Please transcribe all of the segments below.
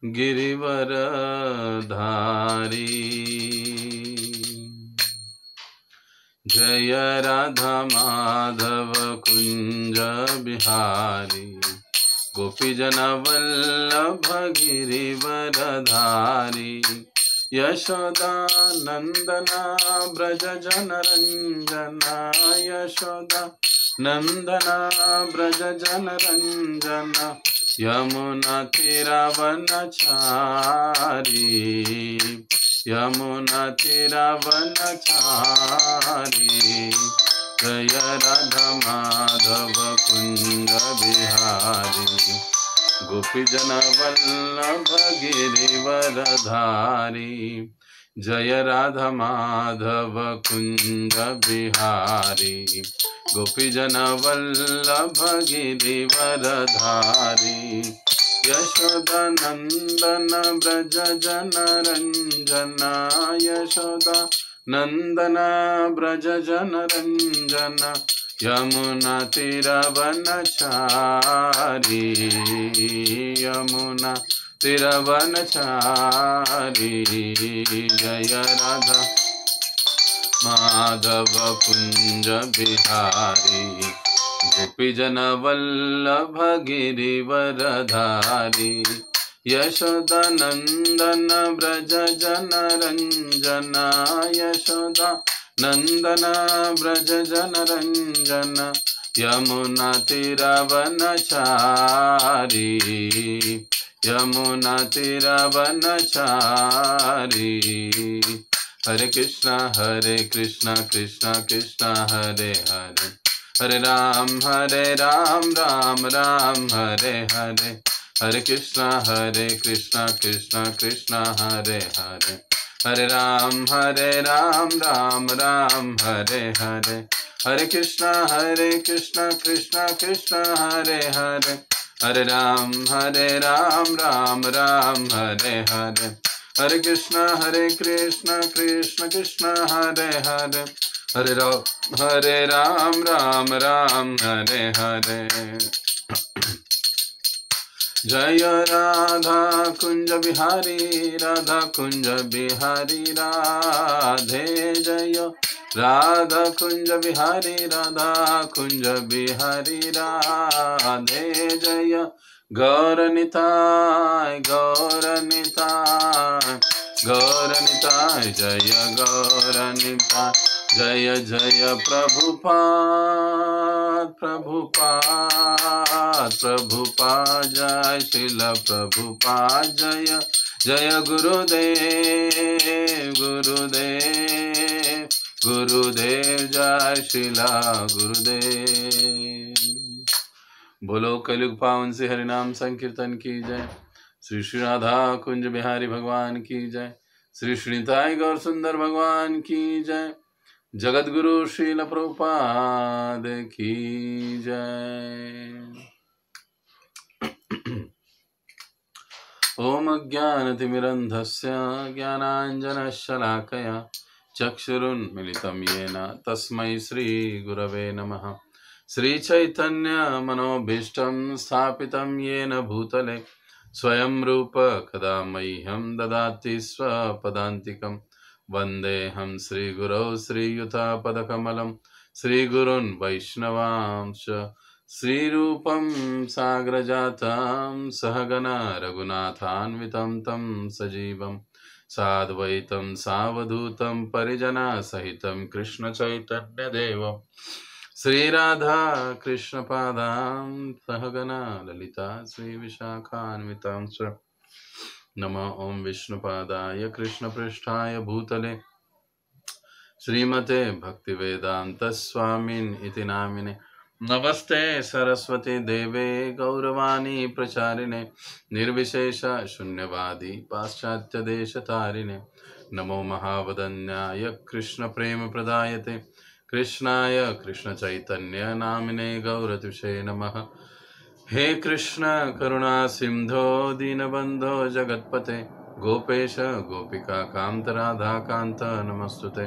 गिरिवरधारी। जय राधा माधव कुंज बिहारी, गोपीजन वल्लभ गिरिवरधारी। यशोदा नंदना ब्रज जन रंजना, यशोदा नंदना ब्रज जन रंजना। यमुना तीरावनचारी, यमुना तीरावनचारी। जय राधा माधव कुंज बिहारी, गोपीजन वल्लभ गिरिवरधारी। जय राधा माधव कुंज बिहारी, गोपीजन वल्लभ गिरिवरधारी। यशोदा नंदन ब्रज जन रंजना, यशोदा नंदन ब्रज जन रंजना। यमुना तीरावनचारी, यमुना तीरावनचारी। जय राधा माधव कुंज बिहारी, गोपीजन वल्लभ गिरिवरधारी। यशोदा नंदन ब्रज जन रंजना, यशोदा नंदन ब्रज जन रंजना। यमुना तीरावनचारी, यमुना तीरावनचारी। हरे कृष्णा कृष्ण कृष्ण हरे हरे, हरे राम राम राम हरे हरे। हरे कृष्णा कृष्ण कृष्ण हरे हरे, हरे राम राम राम हरे हरे। हरे कृष्णा कृष्ण कृष्ण हरे हरे, हरे राम राम राम हरे हरे। हरे कृष्णा कृष्ण कृष्ण हरे हरे, हरे राम राम हरे हरे। जय राधा कुंज बिहारी, राधा कुंज बिहारी राधे। जय राधा कुंज बिहारी, राधा कुंज बिहारी राधे। जय गौरनिताय गौरनिताय गौरनिताय, जय गौरनिताय। जय जय प्रभुपाद प्रभुपाद प्रभुपाद, जय श्रील प्रभुपाद। जय जय गुरुदेव गुरुदेव गुरुदेव, जय श्रीला गुरुदेव। बोलो कलयुग पावन से हरिनाम संकीर्तन की जय। श्री श्री राधा कुंज बिहारी भगवान की जय। श्री श्रीताई गौर सुंदर भगवान की जय। जगत गुरु श्रील प्रभुपाद की जय। ओम अज्ञानतिमिरन्धस्य ज्ञानाञ्जनशलाकया चक्षुरुन्मिलितं येन तस्मै श्रीगुरवे नमः। श्रीचैतन्य मनोभीष्टं स्थापितं येन भूतले स्वयं रूप कदा मह्यं ददाति स्वपदान्तिकं। वन्देऽहं श्रीगुरौ श्रीयुतापदकमलं श्रीगुरुन् वैष्णवांश्च। श्रीरूपं साग्रजातं सहगना रघुनाथान्वितं तं सजीवं साद्वैतं सावधूतं परिजनसहितं कृष्णचैतन्यदेवं श्रीराधा कृष्णपादां सहगना ललिता श्रीविशाखान्वितां च। नमो ओं विष्णुपादाय कृष्णपृष्ठाय भूतले श्रीमते भक्तिवेदांत स्वामिन् इति नामिने। नमस्ते सरस्वती देवे गौरवाणी प्रचारिणे, निर्विशेष शून्यवादी पाश्चात्य देशतारिणे। नमो महावदन्याय कृष्ण प्रेम प्रदायते, कृष्णाय कृष्ण चैतन्य नामिने गौरतुषे नमः। हे कृष्ण करुणा सिंधो दीनबंधो जगत्पते, गोपेश गोपिका कांत राधा कांत नमस्तुते।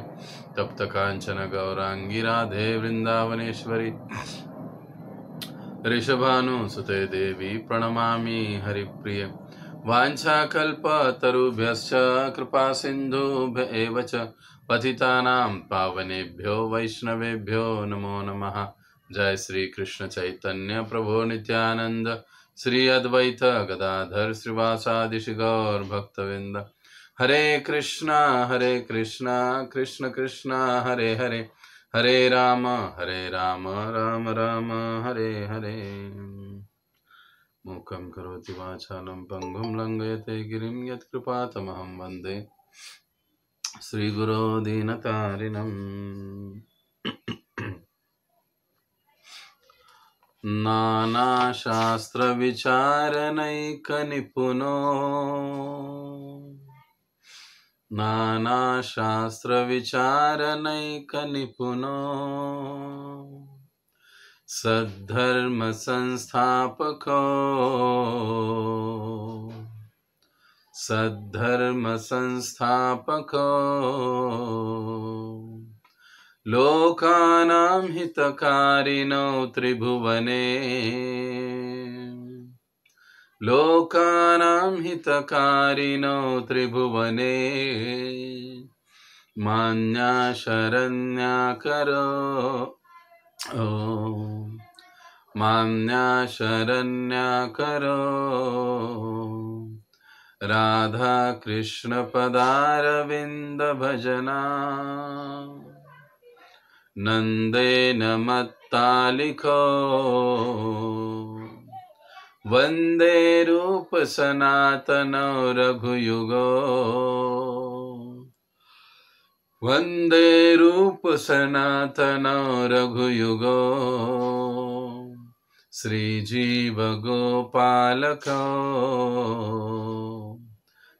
तप्त कांचन गौरांगी राधे वृंदावनेश्वरी, ऋषभानुसुते देवी प्रणमामि हरिप्रिय। वाञ्छाकल्पतरुभ्यश्च कृपा सिन्धुभ्य एव च पतितानां पावनेभ्यो वैष्णवेभ्यो नमो नमः। जय श्री कृष्ण चैतन्य प्रभु नित्यानंद, श्री अद्वैत गदाधर श्रीवासादि गौर भक्तविंद। हरे कृष्णा कृष्ण कृष्णा हरे हरे, हरे राम राम राम हरे हरे। मूकं करोति वाचालं पङ्गुं लङ्घयते गिरिं यत्कृपातमहं वन्दे श्रीगुरो दीनतारिणम्। नानाशास्त्रविचारनैकनिपुनो सद्धर्मसंस्थापको लोकानां हितकारिणो त्रिभुवने, लोकानां हितकारिणो त्रिभुवने मान्या शरण्याकरो मान्या शरण्याकरो राधा कृष्ण पदारविंद भजना नंदेन मत्तालिको वंदे रूप सनातनो रघुयुगो वंदे रूप सनातनो रघुयुगो श्रीजीव गोपालको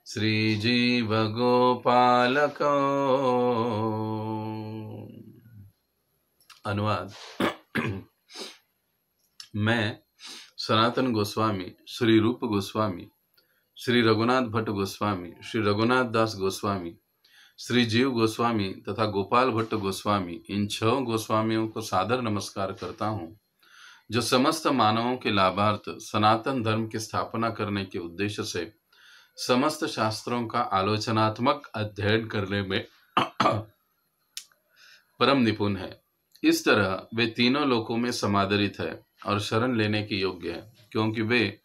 श्रीजीव गोपालको। अनुवाद। मैं सनातन गोस्वामी, श्री रूप गोस्वामी, श्री रघुनाथ भट्ट गोस्वामी, श्री रघुनाथ दास गोस्वामी, श्री जीव गोस्वामी तथा गोपाल भट्ट गोस्वामी, इन 6 गोस्वामियों को सादर नमस्कार करता हूँ, जो समस्त मानवों के लाभार्थ सनातन धर्म की स्थापना करने के उद्देश्य से समस्त शास्त्रों का आलोचनात्मक अध्ययन करने में परम निपुण है। इस तरह वे तीनों लोकों में समादरित है और शरण लेने के योग्य है, क्योंकि वे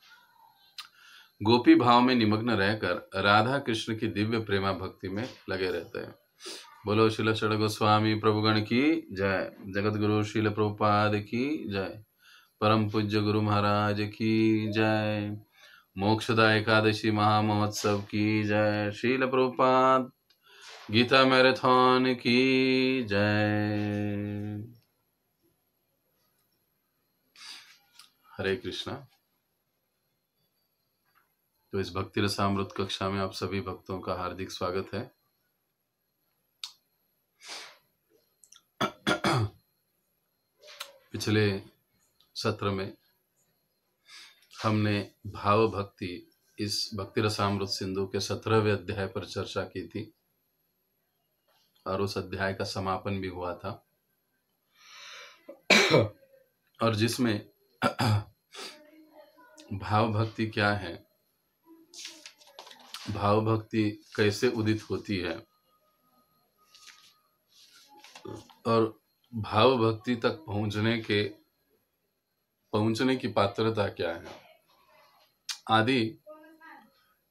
गोपी भाव में निमग्न रहकर राधा कृष्ण की दिव्य प्रेमा भक्ति में लगे रहते हैं। बोलो श्रील षड गोस्वामी प्रभुगण की जय, जगत गुरु श्रील प्रभुपाद की जय, परम पूज्य गुरु महाराज की जय, मोक्षदा एकादशी महामहोत्सव की जय, श्रील प्रभुपाद गीता मैराथन की जय। हरे कृष्णा। तो इस भक्ति रसामृत कक्षा में आप सभी भक्तों का हार्दिक स्वागत है। पिछले सत्र में हमने भाव भक्ति इस भक्ति रसामृत सिंधु के 17वें अध्याय पर चर्चा की थी और उस अध्याय का समापन भी हुआ था, और जिसमें भाव भक्ति क्या है, भाव भक्ति कैसे उदित होती है और भाव भक्ति तक पहुंचने की पात्रता क्या है आदि,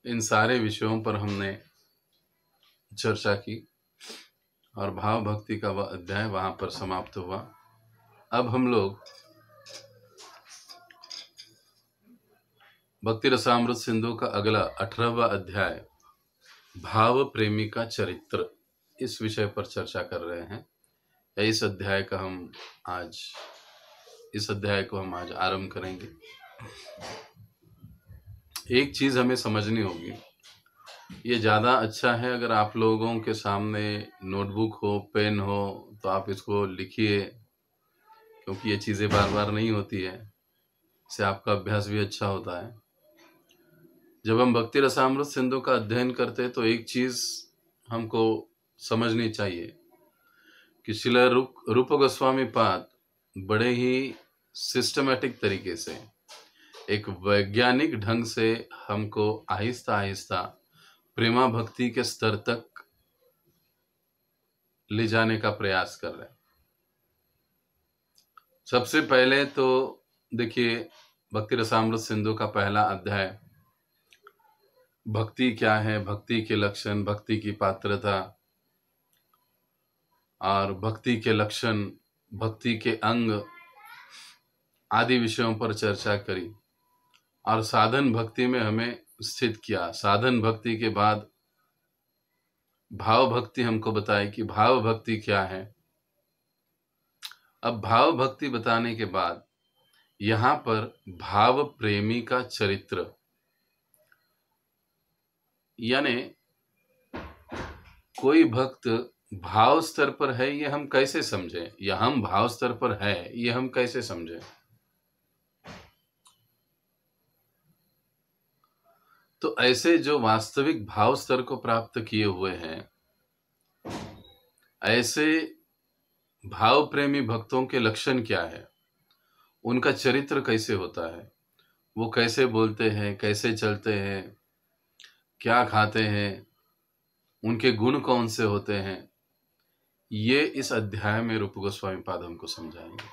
इन सारे विषयों पर हमने चर्चा की और भाव भक्ति का वह अध्याय वहां पर समाप्त हुआ। अब हम लोग भक्ति रसामृत सिंधु का अगला 18वां अध्याय भाव प्रेमी का चरित्र, इस विषय पर चर्चा कर रहे हैं। इस अध्याय को हम आज आरंभ करेंगे। एक चीज हमें समझनी होगी, ये ज्यादा अच्छा है अगर आप लोगों के सामने नोटबुक हो, पेन हो, तो आप इसको लिखिए, क्योंकि ये चीजें बार बार नहीं होती है, इससे आपका अभ्यास भी अच्छा होता है। जब हम भक्ति रसामृत सिंधु का अध्ययन करते हैं तो एक चीज हमको समझनी चाहिए कि श्रील रूप गोस्वामी पाद बड़े ही सिस्टमैटिक तरीके से एक वैज्ञानिक ढंग से हमको आहिस्ता आहिस्ता प्रेमा भक्ति के स्तर तक ले जाने का प्रयास कर रहे हैं। सबसे पहले तो देखिए, भक्ति रसामृत सिंधु का पहला अध्याय भक्ति क्या है, भक्ति के लक्षण, भक्ति की पात्रता और भक्ति के लक्षण, भक्ति के अंग आदि विषयों पर चर्चा करी और साधन भक्ति में हमें स्थित किया। साधन भक्ति के बाद भाव भक्ति हमको बताई कि भाव भक्ति क्या है। अब भाव भक्ति बताने के बाद यहां पर भाव प्रेमी का चरित्र, यानी कोई भक्त भाव स्तर पर है ये हम कैसे समझें, या हम भाव स्तर पर है ये हम कैसे समझें। तो ऐसे जो वास्तविक भाव स्तर को प्राप्त किए हुए हैं, ऐसे भाव प्रेमी भक्तों के लक्षण क्या है, उनका चरित्र कैसे होता है, वो कैसे बोलते हैं, कैसे चलते हैं, क्या खाते हैं, उनके गुण कौन से होते हैं, ये इस अध्याय में रूप गोस्वामी पाद हमको समझाएंगे।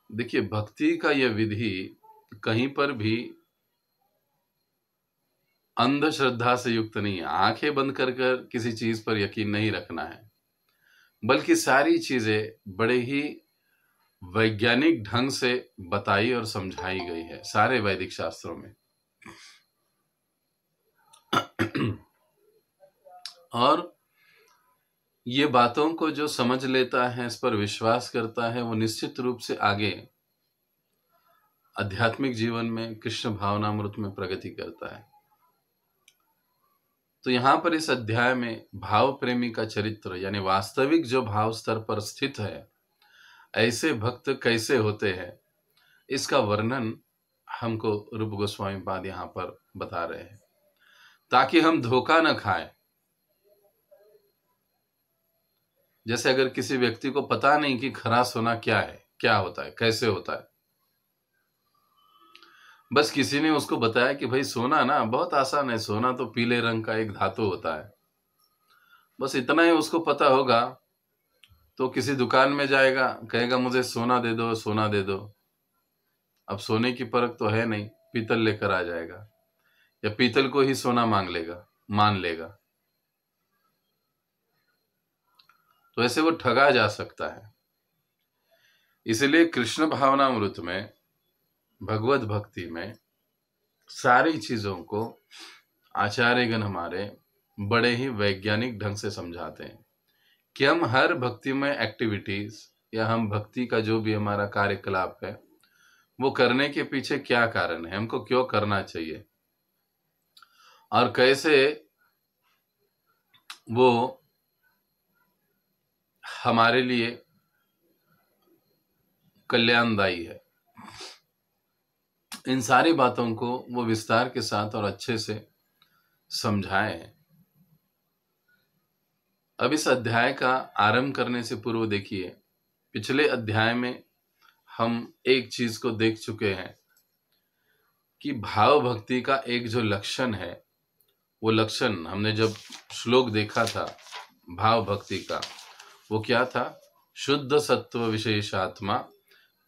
देखिए, भक्ति का यह विधि कहीं पर भी अंधश्रद्धा से युक्त नहीं है। आंखें बंद कर कर किसी चीज पर यकीन नहीं रखना है, बल्कि सारी चीजें बड़े ही वैज्ञानिक ढंग से बताई और समझाई गई है सारे वैदिक शास्त्रों में। और ये बातों को जो समझ लेता है, इस पर विश्वास करता है, वो निश्चित रूप से आगे आध्यात्मिक जीवन में कृष्ण भावनामृत में प्रगति करता है। तो यहां पर इस अध्याय में भाव प्रेमी का चरित्र, यानी वास्तविक जो भाव स्तर पर स्थित है, ऐसे भक्त कैसे होते हैं, इसका वर्णन हमको रूप गोस्वामी पाद यहां पर बता रहे हैं, ताकि हम धोखा न खाएं। जैसे अगर किसी व्यक्ति को पता नहीं कि खरा सोना क्या है, क्या होता है, कैसे होता है, बस किसी ने उसको बताया कि भाई सोना ना बहुत आसान है, सोना तो पीले रंग का एक धातु होता है, बस इतना ही उसको पता होगा, तो किसी दुकान में जाएगा, कहेगा मुझे सोना दे दो, सोना दे दो। अब सोने की परख तो है नहीं, पीतल लेकर आ जाएगा या पीतल को ही सोना मान लेगा। तो ऐसे वो ठगा जा सकता है। इसलिए कृष्ण भावनामृत में, भगवत भक्ति में सारी चीजों को आचार्यगण हमारे बड़े ही वैज्ञानिक ढंग से समझाते हैं कि हम हर भक्ति में एक्टिविटीज या हम भक्ति का जो भी हमारा कार्यकलाप है, वो करने के पीछे क्या कारण है, हमको क्यों करना चाहिए, और कैसे वो हमारे लिए कल्याणदायी है। इन सारी बातों को वो विस्तार के साथ और अच्छे से समझाए। अब इस अध्याय का आरंभ करने से पूर्व देखिए, पिछले अध्याय में हम एक चीज को देख चुके हैं कि भाव भक्ति का एक जो लक्षण है, वो लक्षण हमने जब श्लोक देखा था भाव भक्ति का, वो क्या था? शुद्ध सत्व विशेषात्मा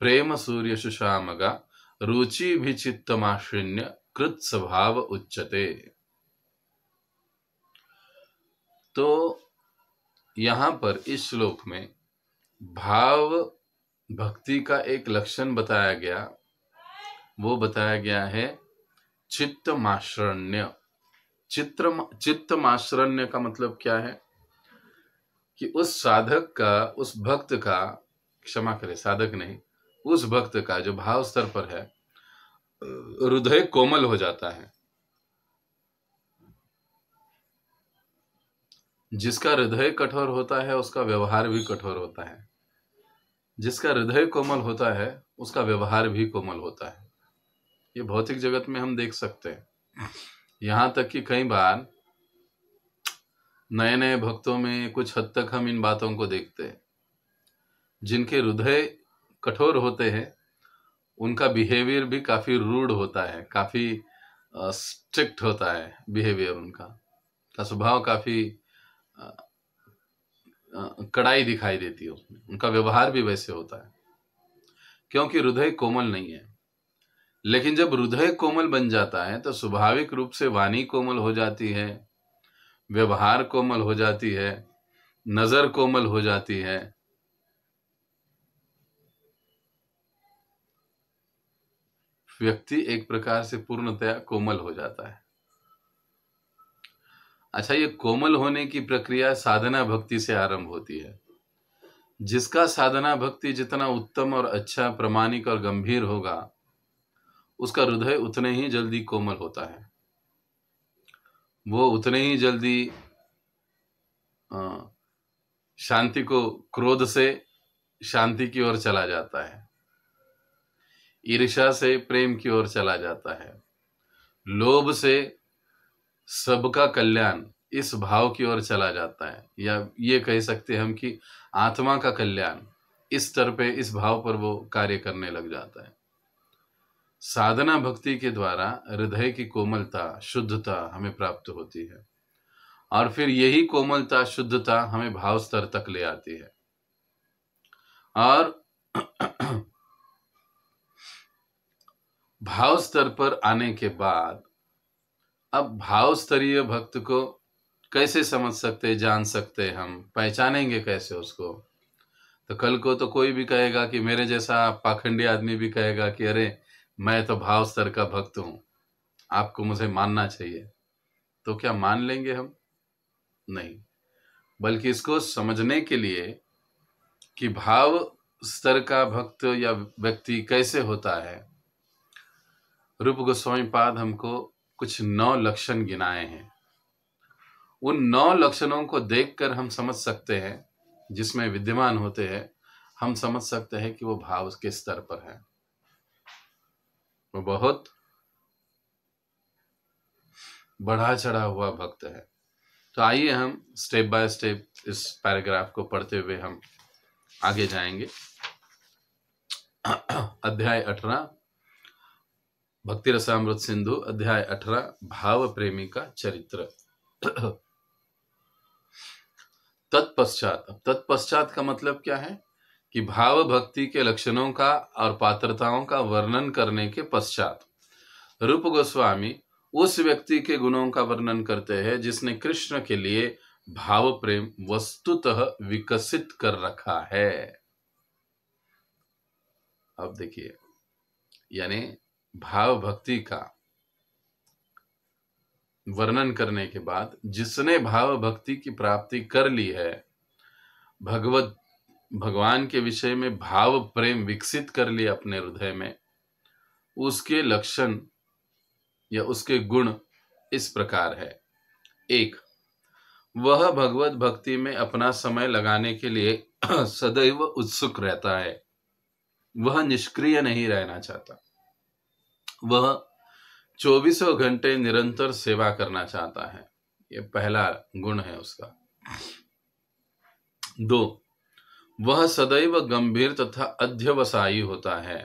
प्रेम सूर्य सुषामगा रुचि भी चित्तमाश्रिन्य कृत स्वभाव उच्चते। तो यहां पर इस श्लोक में भाव भक्ति का एक लक्षण बताया गया, वो बताया गया है चित्तमाश्रण्य। चित्तमाश्रण्य का मतलब क्या है कि उस साधक का, उस भक्त का, क्षमा करे साधक नहीं, उस भक्त का जो भाव स्तर पर है, हृदय कोमल हो जाता है। जिसका हृदय कठोर होता है उसका व्यवहार भी कठोर होता है, जिसका हृदय कोमल होता है उसका व्यवहार भी कोमल होता है। ये भौतिक जगत में हम देख सकते हैं। यहां तक कि कई बार नए नए भक्तों में कुछ हद तक हम इन बातों को देखते हैं। जिनके हृदय कठोर होते हैं उनका बिहेवियर भी काफी रूड होता है, काफी स्ट्रिक्ट होता है बिहेवियर। उनका स्वभाव काफी अ, कड़ाई दिखाई देती है उसमें, उनका व्यवहार भी वैसे होता है, क्योंकि हृदय कोमल नहीं है। लेकिन जब हृदय कोमल बन जाता है तो स्वाभाविक रूप से वाणी कोमल हो जाती है, व्यवहार कोमल हो जाती है, नजर कोमल हो जाती है। व्यक्ति एक प्रकार से पूर्णतया कोमल हो जाता है। अच्छा, ये कोमल होने की प्रक्रिया साधना भक्ति से आरंभ होती है। जिसका साधना भक्ति जितना उत्तम और अच्छा, प्रामाणिक और गंभीर होगा, उसका हृदय उतने ही जल्दी कोमल होता है। वो उतने ही जल्दी शांति को, क्रोध से शांति की ओर चला जाता है, ईर्ष्या से प्रेम की ओर चला जाता है, लोभ से सबका कल्याण इस भाव की ओर चला जाता है, या ये कह सकते हैं हम कि आत्मा का कल्याण इस स्तर पे, इस भाव पर वो कार्य करने लग जाता है। साधना भक्ति के द्वारा हृदय की कोमलता, शुद्धता हमें प्राप्त होती है, और फिर यही कोमलता, शुद्धता हमें भाव स्तर तक ले आती है। और भाव स्तर पर आने के बाद अब भाव स्तरीय भक्त को कैसे समझ सकते, जान सकते, हम पहचानेंगे कैसे उसको? तो कल को तो कोई भी कहेगा कि मेरे जैसा पाखंडी आदमी भी कहेगा कि अरे मैं तो भाव स्तर का भक्त हूं, आपको मुझे मानना चाहिए। तो क्या मान लेंगे हम? नहीं। बल्कि इसको समझने के लिए कि भाव स्तर का भक्त या व्यक्ति कैसे होता है, रूप गोस्वामी पाद हमको कुछ 9 लक्षण गिनाए हैं। उन 9 लक्षणों को देखकर हम समझ सकते हैं, जिसमें विद्यमान होते हैं, हम समझ सकते हैं कि वो भाव के स्तर पर है, वो बहुत बढ़ा चढ़ा हुआ भक्त है। तो आइए हम स्टेप बाय स्टेप इस पैराग्राफ को पढ़ते हुए हम आगे जाएंगे। अध्याय 18, भक्ति रसामृत सिंधु, अध्याय 18, भाव प्रेमी का चरित्र। तत्पश्चात, अब तत्पश्चात का मतलब क्या है कि भाव भक्ति के लक्षणों का और पात्रताओं का वर्णन करने के पश्चात रूप गोस्वामी उस व्यक्ति के गुणों का वर्णन करते हैं जिसने कृष्ण के लिए भाव प्रेम वस्तुतः विकसित कर रखा है। अब देखिए, यानी भाव भक्ति का वर्णन करने के बाद जिसने भाव भक्ति की प्राप्ति कर ली है, भगवान के विषय में भाव प्रेम विकसित कर लिया अपने हृदय में, उसके लक्षण या उसके गुण इस प्रकार है। 1, वह भगवत भक्ति में अपना समय लगाने के लिए सदैव उत्सुक रहता है, वह निष्क्रिय नहीं रहना चाहता, वह 24 घंटे निरंतर सेवा करना चाहता है। यह पहला गुण है उसका। 2, वह सदैव गंभीर तथा अध्यवसायी होता है।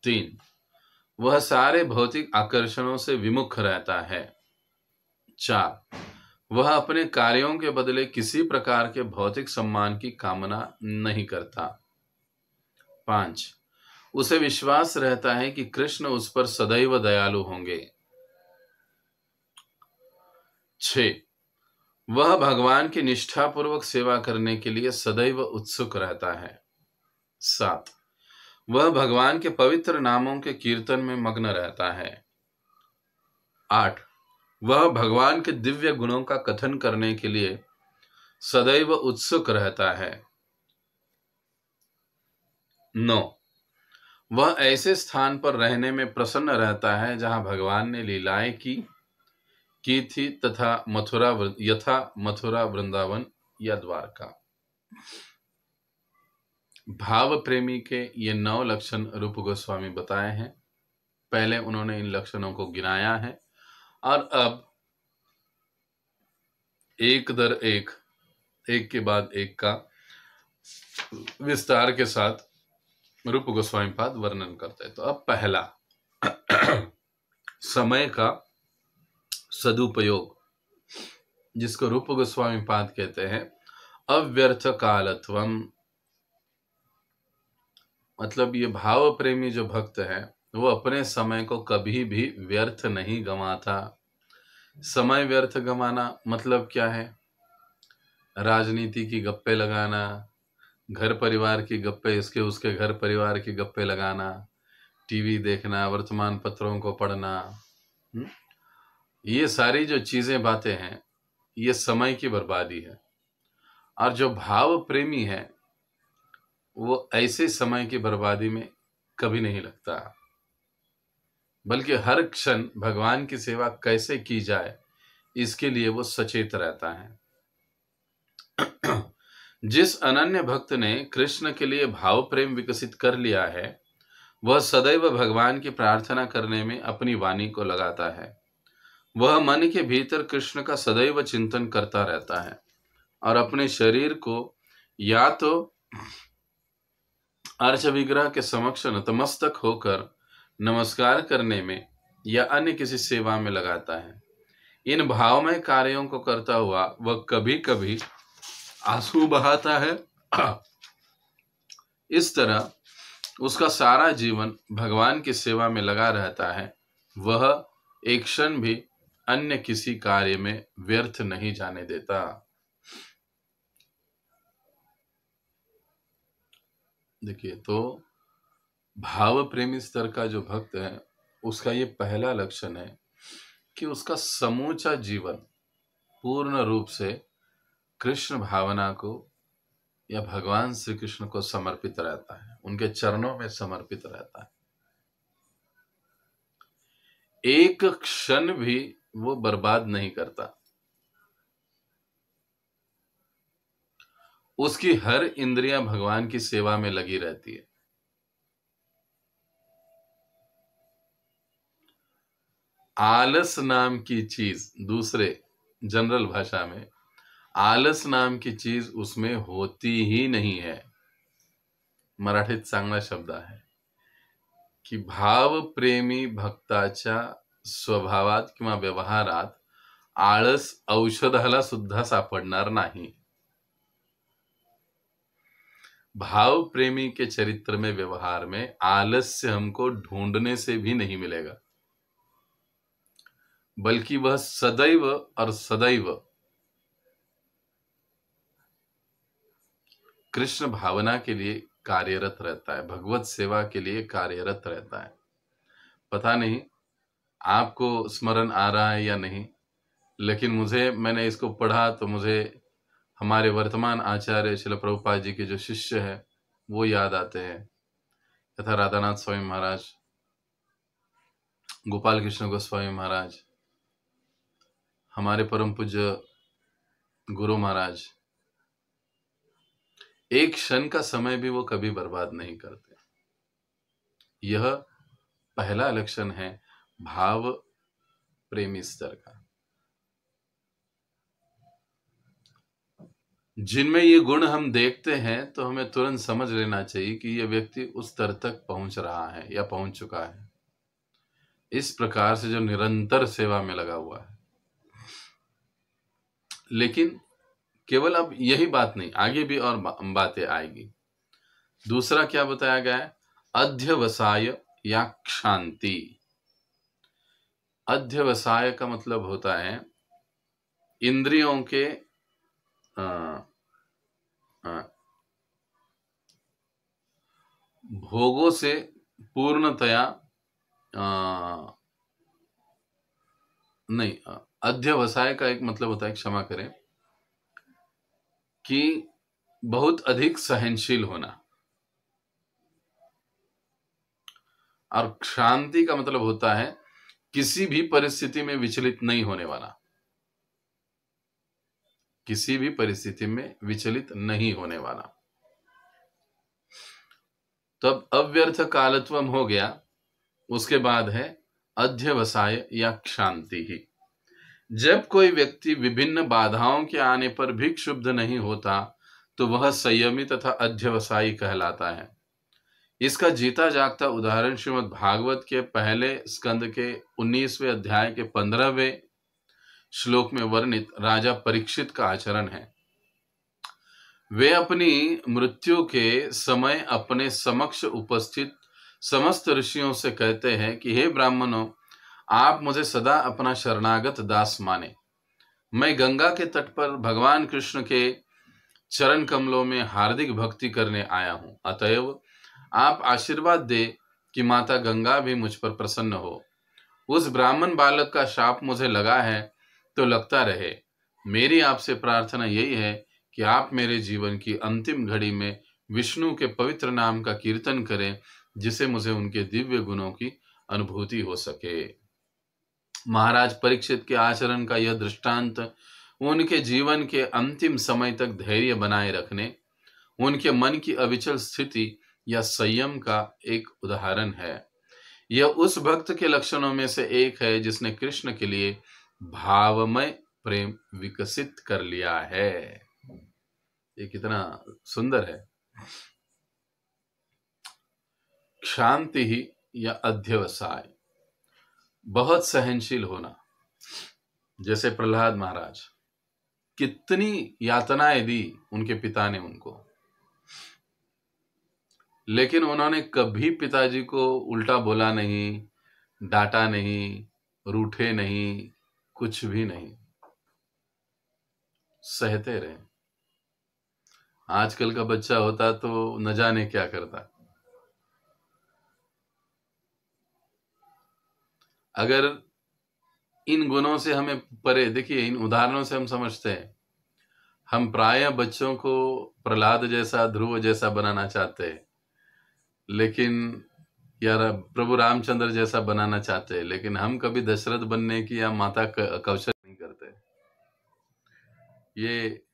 3, वह सारे भौतिक आकर्षणों से विमुख रहता है। 4, वह अपने कार्यों के बदले किसी प्रकार के भौतिक सम्मान की कामना नहीं करता। 5, उसे विश्वास रहता है कि कृष्ण उस पर सदैव दयालु होंगे। 6, वह भगवान की निष्ठापूर्वक सेवा करने के लिए सदैव उत्सुक रहता है। 7, वह भगवान के पवित्र नामों के कीर्तन में मग्न रहता है। 8, वह भगवान के दिव्य गुणों का कथन करने के लिए सदैव उत्सुक रहता है। 9, वह ऐसे स्थान पर रहने में प्रसन्न रहता है जहां भगवान ने लीलाएं की थी तथा मथुरा, वृंदावन या द्वारका। भाव प्रेमी के ये 9 लक्षण रूप गोस्वामी बताए हैं। पहले उन्होंने इन लक्षणों को गिनाया है, और अब एक दर एक के बाद एक का विस्तार के साथ रूप गोस्वामी पाद वर्णन करते हैं। तो अब पहला समय का सदुपयोग, जिसको रूप गोस्वामी पाद कहते हैं अव्यर्थ कालत्वम। मतलब ये भाव प्रेमी जो भक्त है वो अपने समय को कभी भी व्यर्थ नहीं गंवाता। समय व्यर्थ गंवाना मतलब क्या है? राजनीति की गप्पे लगाना, घर परिवार की गप्पे, इसके उसके घर परिवार की गप्पे लगाना, टीवी देखना, वर्तमान पत्रों को पढ़ना, ये सारी जो चीजें बातें हैं ये समय की बर्बादी है। और जो भाव प्रेमी है वो ऐसे समय की बर्बादी में कभी नहीं लगता, बल्कि हर क्षण भगवान की सेवा कैसे की जाए इसके लिए वो सचेत रहता है। जिस अनन्य भक्त ने कृष्ण के लिए भाव प्रेम विकसित कर लिया है वह सदैव भगवान की प्रार्थना करने में अपनी वाणी को लगाता है। वह मन के भीतर कृष्ण का सदैव चिंतन करता रहता है और अपने शरीर को या तो अर्च विग्रह के समक्ष नतमस्तक होकर नमस्कार करने में या अन्य किसी सेवा में लगाता है। इन भावमय कार्यों को करता हुआ वह कभी कभी आंसू बहाता है। इस तरह उसका सारा जीवन भगवान की सेवा में लगा रहता है। वह एक क्षण भी अन्य किसी कार्य में व्यर्थ नहीं जाने देता। देखिए, तो भाव प्रेमी स्तर का जो भक्त है उसका ये पहला लक्षण है कि उसका समूचा जीवन पूर्ण रूप से कृष्ण भावना को या भगवान श्री कृष्ण को समर्पित रहता है, उनके चरणों में समर्पित रहता है। एक क्षण भी वो बर्बाद नहीं करता। उसकी हर इंद्रियां भगवान की सेवा में लगी रहती है। आलस नाम की चीज, दूसरे जनरल भाषा में आलस नाम की चीज उसमें होती ही नहीं है। मराठीत चांगला शब्द आहे की भाव प्रेमी भक्ताच्या स्वभावात किंवा व्यवहारात आळस औषधाला सुद्धा सापडणार नाही। भाव प्रेमी के चरित्र में, व्यवहार में आलस्य हमको ढूंढने से भी नहीं मिलेगा, बल्कि वह सदैव और सदैव कृष्ण भावना के लिए कार्यरत रहता है, भगवत सेवा के लिए कार्यरत रहता है। पता नहीं आपको स्मरण आ रहा है या नहीं, लेकिन मैंने इसको पढ़ा तो मुझे हमारे वर्तमान आचार्य श्रील प्रभुपाद जी के जो शिष्य है वो याद आते हैं, तथा राधानाथ स्वामी महाराज, गोपाल कृष्ण गोस्वामी महाराज, हमारे परम पूज्य गुरु महाराज। एक क्षण का समय भी वो कभी बर्बाद नहीं करते। यह पहला लक्षण है भाव प्रेमी स्तर का। जिनमें ये गुण हम देखते हैं तो हमें तुरंत समझ लेना चाहिए कि यह व्यक्ति उस स्तर तक पहुंच रहा है या पहुंच चुका है, इस प्रकार से जो निरंतर सेवा में लगा हुआ है। लेकिन केवल अब यही बात नहीं, आगे भी और बातें आएगी। दूसरा क्या बताया गया है? अध्यवसाय या क्षांति। अध्यवसाय का मतलब होता है इंद्रियों के भोगों से पूर्णतया नहीं, अध्यवसाय का एक मतलब होता है, क्षमा करें, कि बहुत अधिक सहनशील होना। और शांति का मतलब होता है किसी भी परिस्थिति में विचलित नहीं होने वाला, किसी भी परिस्थिति में विचलित नहीं होने वाला। तब अव्यर्थ कालत्वम हो गया। उसके बाद है अध्यवसाय या क्षांति ही। जब कोई व्यक्ति विभिन्न बाधाओं के आने पर भी क्षुब्ध नहीं होता तो वह संयमी तथा अध्यवसायी कहलाता है। इसका जीता जागता उदाहरण श्रीमद् भागवत के पहले स्कंद के 19वें अध्याय के 15वें श्लोक में वर्णित राजा परीक्षित का आचरण है। वे अपनी मृत्यु के समय अपने समक्ष उपस्थित समस्त ऋषियों से कहते हैं कि हे ब्राह्मणों, आप मुझे सदा अपना शरणागत दास माने। मैं गंगा के तट पर भगवान कृष्ण के चरण कमलों में हार्दिक भक्ति करने आया हूं। अतएव आप आशीर्वाद दे कि माता गंगा भी मुझ पर प्रसन्न हो। उस ब्राह्मण बालक का शाप मुझे लगा है तो लगता रहे। मेरी आपसे प्रार्थना यही है कि आप मेरे जीवन की अंतिम घड़ी में विष्णु के पवित्र नाम का कीर्तन करें, जिसे मुझे उनके दिव्य गुणों की अनुभूति हो सके। महाराज परीक्षित के आचरण का यह दृष्टांत उनके जीवन के अंतिम समय तक धैर्य बनाए रखने, उनके मन की अविचल स्थिति या संयम का एक उदाहरण है। यह उस भक्त के लक्षणों में से एक है जिसने कृष्ण के लिए भावमय प्रेम विकसित कर लिया है। ये कितना सुंदर है। शांति ही या अध्यवसाय, बहुत सहनशील होना। जैसे प्रहलाद महाराज, कितनी यातनाएं दी उनके पिता ने उनको, लेकिन उन्होंने कभी पिताजी को उल्टा बोला नहीं, डांटा नहीं, रूठे नहीं, कुछ भी नहीं, सहते रहे। आजकल का बच्चा होता तो न जाने क्या करता। अगर इन गुणों से हमें परे, देखिए इन उदाहरणों से हम समझते हैं, हम प्रायः बच्चों को प्रहलाद जैसा, ध्रुव जैसा बनाना चाहते हैं, लेकिन यार प्रभु रामचंद्र जैसा बनाना चाहते हैं, लेकिन हम कभी दशरथ बनने की या माता कौशल नहीं करते। ये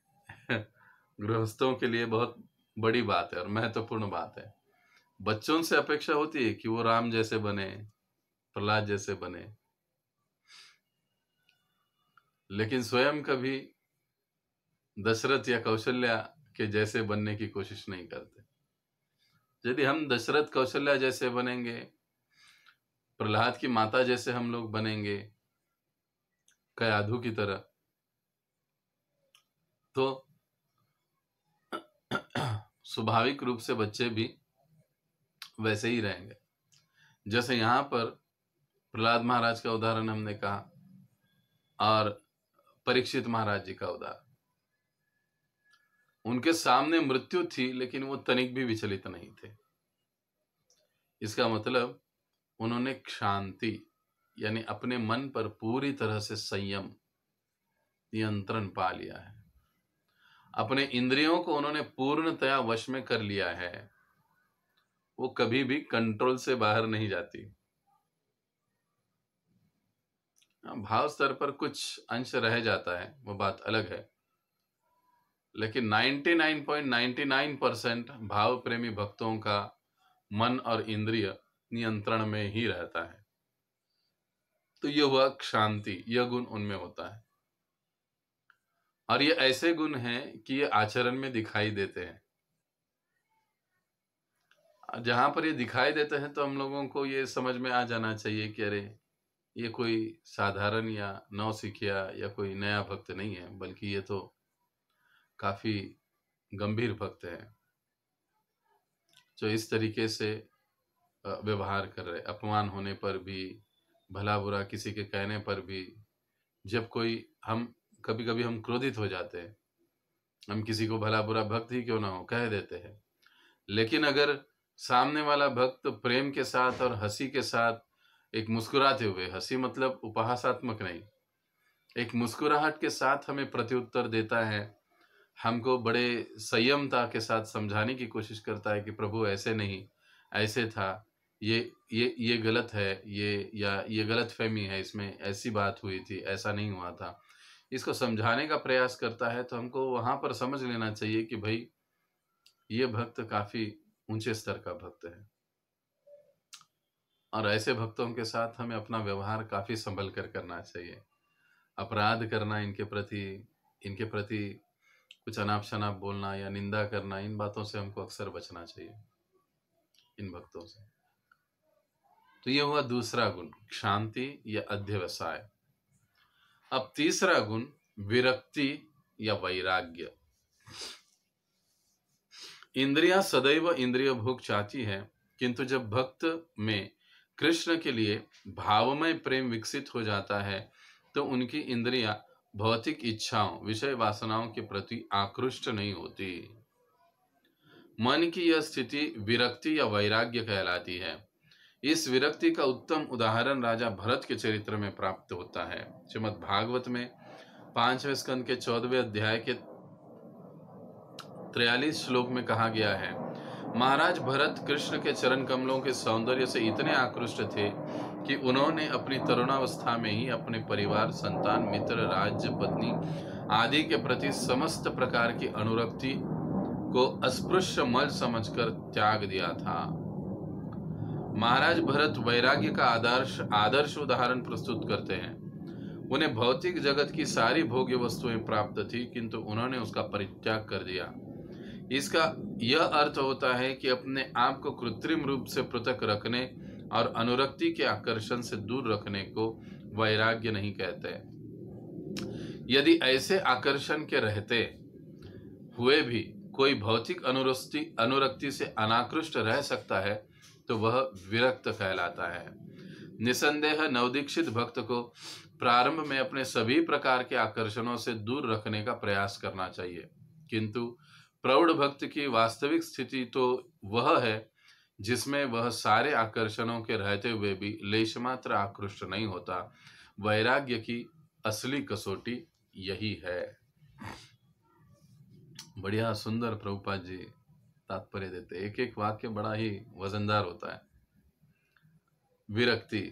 गृहस्थों के लिए बहुत बड़ी बात है और महत्वपूर्ण बात है। बच्चों से अपेक्षा होती है कि वो राम जैसे बने, प्रहलाद जैसे बने, लेकिन स्वयं कभी दशरथ या कौशल्या के जैसे बनने की कोशिश नहीं करते। यदि हम दशरथ कौशल्या जैसे बनेंगे, प्रहलाद की माता जैसे हम लोग बनेंगे, कयाधु की तरह, तो स्वाभाविक रूप से बच्चे भी वैसे ही रहेंगे। जैसे यहाँ पर प्रहलाद महाराज का उदाहरण हमने कहा और परीक्षित महाराज जी का उदाहरण, उनके सामने मृत्यु थी लेकिन वो तनिक भी विचलित नहीं थे। इसका मतलब उन्होंने शांति यानी अपने मन पर पूरी तरह से संयम, नियंत्रण पा लिया है। अपने इंद्रियों को उन्होंने पूर्णतया वश में कर लिया है। वो कभी भी कंट्रोल से बाहर नहीं जाती। भाव स्तर पर कुछ अंश रह जाता है, वो बात अलग है, लेकिन 99.99% भाव प्रेमी भक्तों का मन और इंद्रिय नियंत्रण में ही रहता है। तो यह हुआ शांति, यह गुण उनमें होता है। और ये ऐसे गुण हैं कि ये आचरण में दिखाई देते हैं। जहां पर ये दिखाई देते हैं तो हम लोगों को ये समझ में आ जाना चाहिए कि अरे ये कोई साधारण या नौसिखिया या कोई नया भक्त नहीं है, बल्कि ये तो काफी गंभीर भक्त है जो इस तरीके से व्यवहार कर रहे। अपमान होने पर भी, भला बुरा किसी के कहने पर भी, जब कोई हम कभी कभी हम क्रोधित हो जाते हैं, हम किसी को भला बुरा भक्त ही क्यों ना हो कह देते हैं, लेकिन अगर सामने वाला भक्त प्रेम के साथ और हंसी के साथ, एक मुस्कुराते हुए, हंसी मतलब उपहासात्मक नहीं, एक मुस्कुराहट के साथ हमें प्रत्युत्तर देता है, हमको बड़े संयमता के साथ समझाने की कोशिश करता है कि प्रभु ऐसे नहीं, ऐसे था, ये गलत है, ये गलत फहमी है, इसमें ऐसी बात हुई थी, ऐसा नहीं हुआ था, इसको समझाने का प्रयास करता है, तो हमको वहां पर समझ लेना चाहिए कि भाई ये भक्त काफी ऊंचे स्तर का भक्त है। और ऐसे भक्तों के साथ हमें अपना व्यवहार काफी संभल कर करना चाहिए। अपराध करना इनके प्रति कुछ अनाप शनाप बोलना या निंदा करना, इन बातों से हमको अक्सर बचना चाहिए। इन भक्तों से। तो ये हुआ दूसरा गुण, शांति या अध्यवसाय। अब तीसरा गुण, विरक्ति या वैराग्य। इंद्रियां सदैव इंद्रिय भोग चाहती है, किंतु जब भक्त में कृष्ण के लिए भावमय प्रेम विकसित हो जाता है तो उनकी इंद्रियां भौतिक इच्छाओं, विषय वासनाओं के प्रति आकृष्ट नहीं होती। मन की यह स्थिति विरक्ति या वैराग्य कहलाती है। इस विरक्ति का उत्तम उदाहरण राजा भरत के चरित्र में प्राप्त होता है। श्रीमद् भागवत में 5वें स्कंद के 14वें अध्याय के 43 श्लोक में कहा गया है, महाराज भरत कृष्ण के चरण कमलों के सौंदर्य से इतने आकृष्ट थे कि उन्होंने अपनी तरुणावस्था में ही अपने परिवार, संतान, मित्र, राज्य, पत्नी आदि के प्रति समस्त प्रकार की अनुरक्ति को अस्पृश्य मल समझकर त्याग दिया था। महाराज भरत वैराग्य का आदर्श उदाहरण प्रस्तुत करते हैं। उन्हें भौतिक जगत की सारी भोग्य वस्तुएं प्राप्त थी, किंतु उन्होंने उसका परित्याग कर दिया। इसका यह अर्थ होता है कि अपने आप को कृत्रिम रूप से पृथक रखने और अनुरक्ति के आकर्षण से दूर रखने को वैराग्य नहीं कहते। यदि ऐसे आकर्षण के रहते हुए भी कोई भौतिक अनुरक्ति से अनाकृष्ट रह सकता है तो वह विरक्त कहलाता है। निसंदेह नवदीक्षित भक्त को प्रारंभ में अपने सभी प्रकार के आकर्षणों से दूर रखने का प्रयास करना चाहिए, किंतु प्रौढ़ भक्त की वास्तविक स्थिति तो वह है जिसमें वह सारे आकर्षणों के रहते हुए भी लेशमात्र आकृष्ट नहीं होता। वैराग्य की असली कसौटी यही है। बढ़िया सुंदर प्रभुपाद जी तात्पर्य देते, एक एक वाक्य बड़ा ही वजनदार होता है। विरक्ति,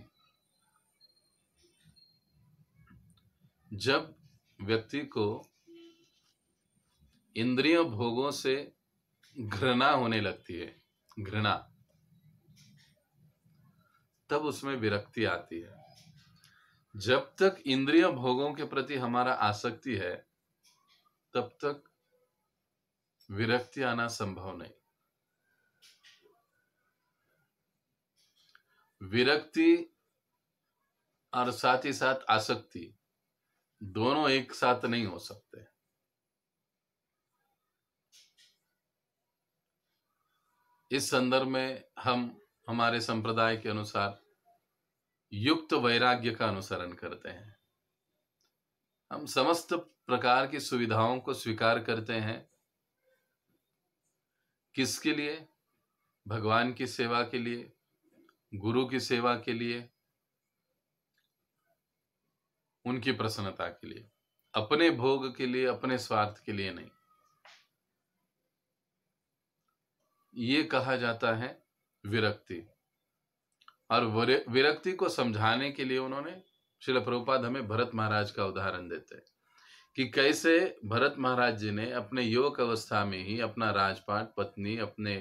जब व्यक्ति को इंद्रिय भोगों से घृणा होने लगती है, घृणा, तब उसमें विरक्ति आती है। जब तक इंद्रिय भोगों के प्रति हमारा आसक्ति है तब तक विरक्ति आना संभव नहीं। विरक्ति और साथ ही साथ आसक्ति दोनों एक साथ नहीं हो सकते। इस संदर्भ में हम हमारे संप्रदाय के अनुसार युक्त वैराग्य का अनुसरण करते हैं। हम समस्त प्रकार की सुविधाओं को स्वीकार करते हैं। किसके लिए? भगवान की सेवा के लिए, गुरु की सेवा के लिए, उनकी प्रसन्नता के लिए, अपने भोग के लिए, अपने स्वार्थ के लिए नहीं। ये कहा जाता है विरक्ति। और विरक्ति को समझाने के लिए उन्होंने, श्रील प्रभुपाद हमें भरत महाराज का उदाहरण देते हैं कि कैसे भरत महाराज जी ने अपने युवक अवस्था में ही अपना राजपाट, पत्नी, अपने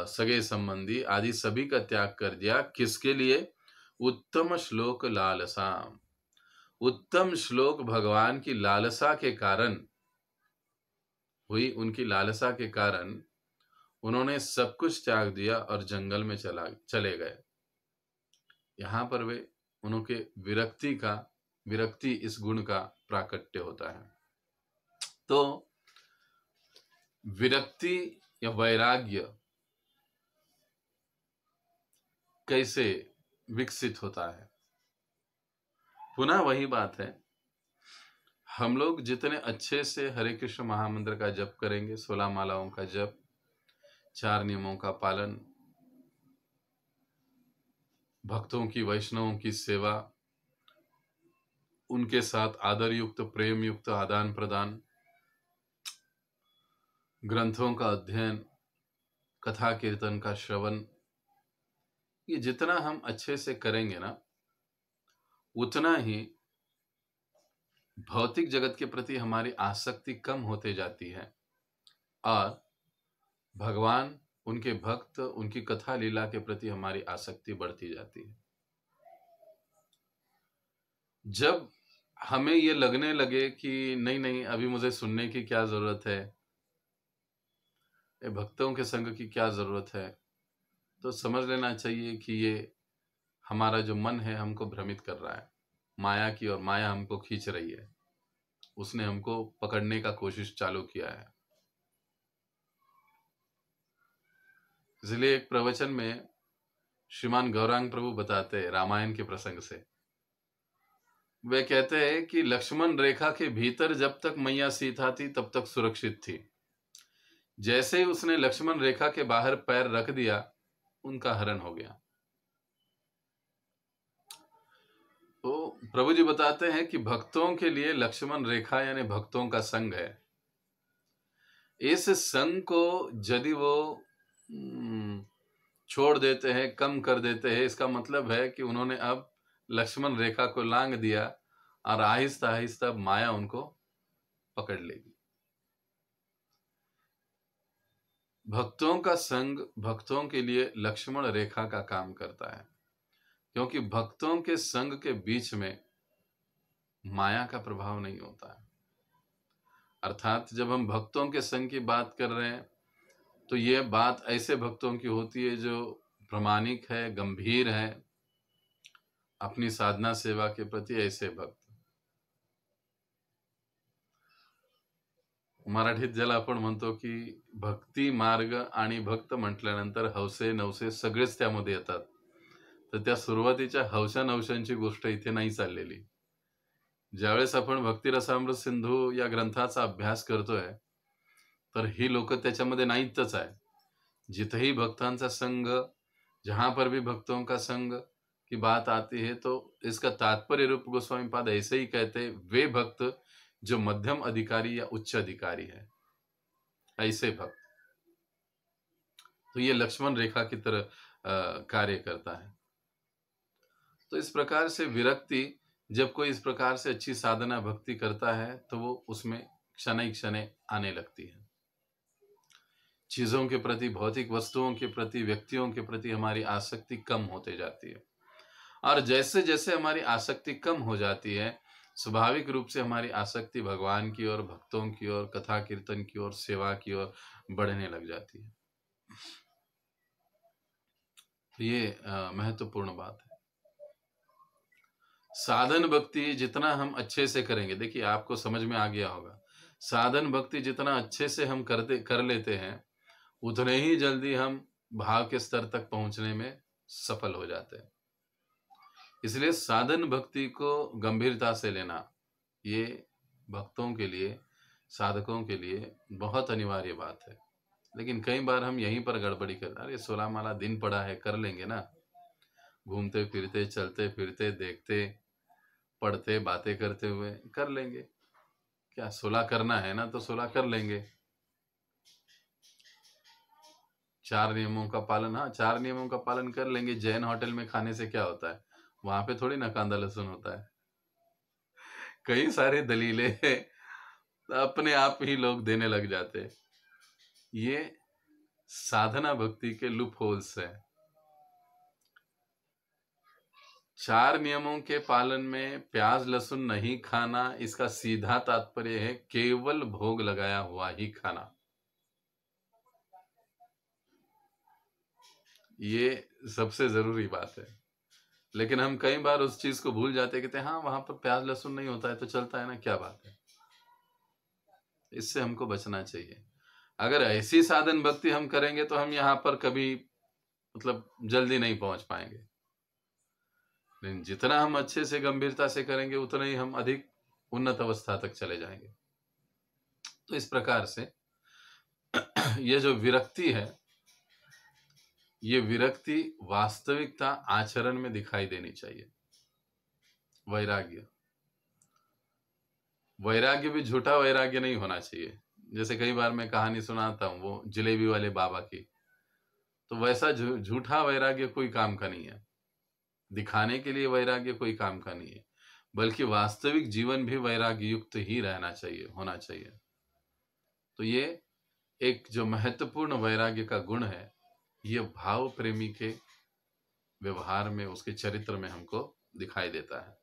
सगे संबंधी आदि सभी का त्याग कर दिया। किसके लिए? उत्तम श्लोक लालसा। उत्तम श्लोक भगवान की लालसा के कारण हुई। उनकी लालसा के कारण उन्होंने सब कुछ त्याग दिया और जंगल में चले गए। यहां पर वे उनके विरक्ति इस गुण का प्राकट्य होता है। तो विरक्ति या वैराग्य कैसे विकसित होता है? पुनः वही बात है, हम लोग जितने अच्छे से हरे कृष्ण महामंत्र का जप करेंगे, 16 मालाओं का जप, 4 नियमों का पालन, भक्तों की, वैष्णवों की सेवा, उनके साथ आदर युक्त, प्रेम युक्त आदान प्रदान, ग्रंथों का अध्ययन, कथा कीर्तन का श्रवण, ये जितना हम अच्छे से करेंगे ना, उतना ही भौतिक जगत के प्रति हमारी आसक्ति कम होते जाती है और भगवान, उनके भक्त, उनकी कथा लीला के प्रति हमारी आसक्ति बढ़ती जाती है। जब हमें ये लगने लगे कि नहीं नहीं, अभी मुझे सुनने की क्या जरूरत है, भक्तों के संग की क्या जरूरत है, तो समझ लेना चाहिए कि ये हमारा जो मन है हमको भ्रमित कर रहा है माया की, और माया हमको खींच रही है, उसने हमको पकड़ने का कोशिश चालू किया है। इसलिए एक प्रवचन में श्रीमान गौरांग प्रभु बताते हैं रामायण के प्रसंग से, वे कहते हैं कि लक्ष्मण रेखा के भीतर जब तक मैया सीता थी तब तक सुरक्षित थी, जैसे ही उसने लक्ष्मण रेखा के बाहर पैर रख दिया उनका हरण हो गया। तो प्रभु जी बताते हैं कि भक्तों के लिए लक्ष्मण रेखा यानी भक्तों का संग है। इस संग को यदि वो छोड़ देते हैं, कम कर देते हैं, इसका मतलब है कि उन्होंने अब लक्ष्मण रेखा को लांघ दिया और आहिस्ता आहिस्ता माया उनको पकड़ लेगी। भक्तों का संग भक्तों के लिए लक्ष्मण रेखा का काम करता है, क्योंकि भक्तों के संग के बीच में माया का प्रभाव नहीं होता है। अर्थात जब हम भक्तों के संग की बात कर रहे हैं तो ये बात ऐसे भक्तों की होती है जो प्रामाणिक है, गंभीर है अपनी साधना सेवा के प्रति। ऐसे भक्त मराठीत ज्याला आपण म्हणतो की भक्ती मार्ग आणि भक्त म्हटल्यानंतर हौसे नवसे सगळेच त्यामध्ये येतात, तर त्या सुरुवातीच्या हौशा नवशांची गोष्ट इथे नाही चाललेली। ज्यावेळेस आपण भक्ती रसामृत सिंधू या ग्रंथाचा अभ्यास करतोय तर ही लोक त्याच्यामध्ये नाहीतच आहे। जिथेही भक्तांचा संग, जहां पर भी भक्तों का संग की बात आती है तो इसका तात्पर्य रूप गोस्वामी पाद ऐसे ही कहते हैं, वे भक्त जो मध्यम अधिकारी या उच्च अधिकारी है, ऐसे भक्त। तो ये लक्ष्मण रेखा की तरह कार्य करता है। तो इस प्रकार से विरक्ति, जब कोई इस प्रकार से अच्छी साधना भक्ति करता है तो वो उसमें क्षण क्षण आने लगती है। चीजों के प्रति, भौतिक वस्तुओं के प्रति, व्यक्तियों के प्रति हमारी आसक्ति कम होते जाती है, और जैसे जैसे हमारी आसक्ति कम हो जाती है स्वाभाविक रूप से हमारी आसक्ति भगवान की ओर, भक्तों की ओर, कथा कीर्तन की ओर, सेवा की ओर बढ़ने लग जाती है। तो ये महत्वपूर्ण बात है। साधन भक्ति जितना हम अच्छे से करेंगे, देखिए आपको समझ में आ गया होगा, साधन भक्ति जितना अच्छे से हम कर लेते हैं उतने ही जल्दी हम भाव के स्तर तक पहुंचने में सफल हो जाते हैं। इसलिए साधन भक्ति को गंभीरता से लेना ये भक्तों के लिए, साधकों के लिए बहुत अनिवार्य बात है। लेकिन कई बार हम यहीं पर गड़बड़ी करते, अरे 16 माला दिन पड़ा है, कर लेंगे ना, घूमते फिरते, चलते फिरते, देखते, पढ़ते, बातें करते हुए कर लेंगे, क्या 16 करना है ना तो 16 कर लेंगे। 4 नियमों का पालन, हाँ 4 नियमों का पालन कर लेंगे। जैन होटल में खाने से क्या होता है, वहां पे थोड़ी ना कांदा लहसुन होता है। कई सारे दलीलें अपने आप ही लोग देने लग जाते हैं। ये साधना भक्ति के लूप होल्स है। 4 नियमों के पालन में प्याज लहसुन नहीं खाना, इसका सीधा तात्पर्य है केवल भोग लगाया हुआ ही खाना। ये सबसे जरूरी बात है। लेकिन हम कई बार उस चीज को भूल जाते, कहते हैं हाँ वहां पर प्याज लहसुन नहीं होता है तो चलता है ना, क्या बात है। इससे हमको बचना चाहिए। अगर ऐसी साधन भक्ति हम करेंगे तो हम यहाँ पर कभी मतलब जल्दी नहीं पहुंच पाएंगे। लेकिन जितना हम अच्छे से गंभीरता से करेंगे उतना ही हम अधिक उन्नत अवस्था तक चले जाएंगे। तो इस प्रकार से ये जो विरक्ति है, ये विरक्ति वास्तविकता आचरण में दिखाई देनी चाहिए। वैराग्य, वैराग्य भी झूठा वैराग्य नहीं होना चाहिए। जैसे कई बार मैं कहानी सुनाता हूं वो जलेबी वाले बाबा की, तो वैसा झूठा वैराग्य कोई काम का नहीं है। दिखाने के लिए वैराग्य कोई काम का नहीं है, बल्कि वास्तविक जीवन भी वैराग्य युक्त ही रहना चाहिए, होना चाहिए। तो ये एक जो महत्वपूर्ण वैराग्य का गुण है, ये भाव प्रेमी के व्यवहार में, उसके चरित्र में हमको दिखाई देता है।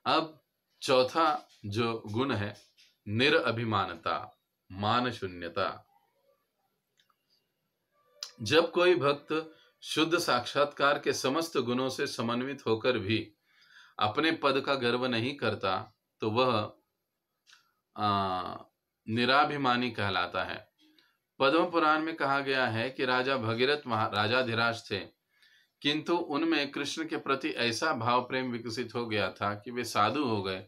अब चौथा जो गुण है निरअभिमानता, मान शून्यता। जब कोई भक्त शुद्ध साक्षात्कार के समस्त गुणों से समन्वित होकर भी अपने पद का गर्व नहीं करता तो वह निराभिमानी कहलाता है। पद्म पुराण में कहा गया है कि राजा भगीरथ राजाधिराज थे, किंतु उनमें कृष्ण के प्रति ऐसा भाव प्रेम विकसित हो गया था कि वे साधु हो गए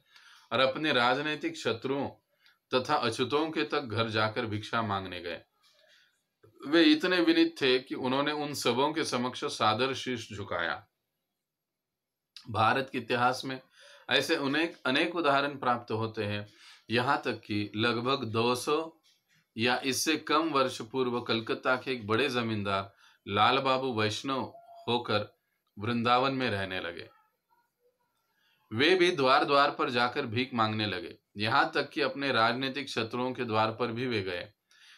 और अपने राजनीतिक शत्रुओं तथा अछूतों के तक घर जाकर भिक्षा मांगने गए। वे इतने विनीत थे कि उन्होंने उन सबों के समक्ष सादर शीश झुकाया। भारत के इतिहास में ऐसे अनेक उदाहरण प्राप्त होते हैं। यहाँ तक कि लगभग 200 या इससे कम वर्ष पूर्व कलकत्ता के एक बड़े जमींदार लाल बाबू वैष्णव होकर वृंदावन में रहने लगे। वे भी द्वार द्वार पर जाकर भीख मांगने लगे। यहाँ तक कि अपने राजनीतिक शत्रुओं के द्वार पर भी वे गए।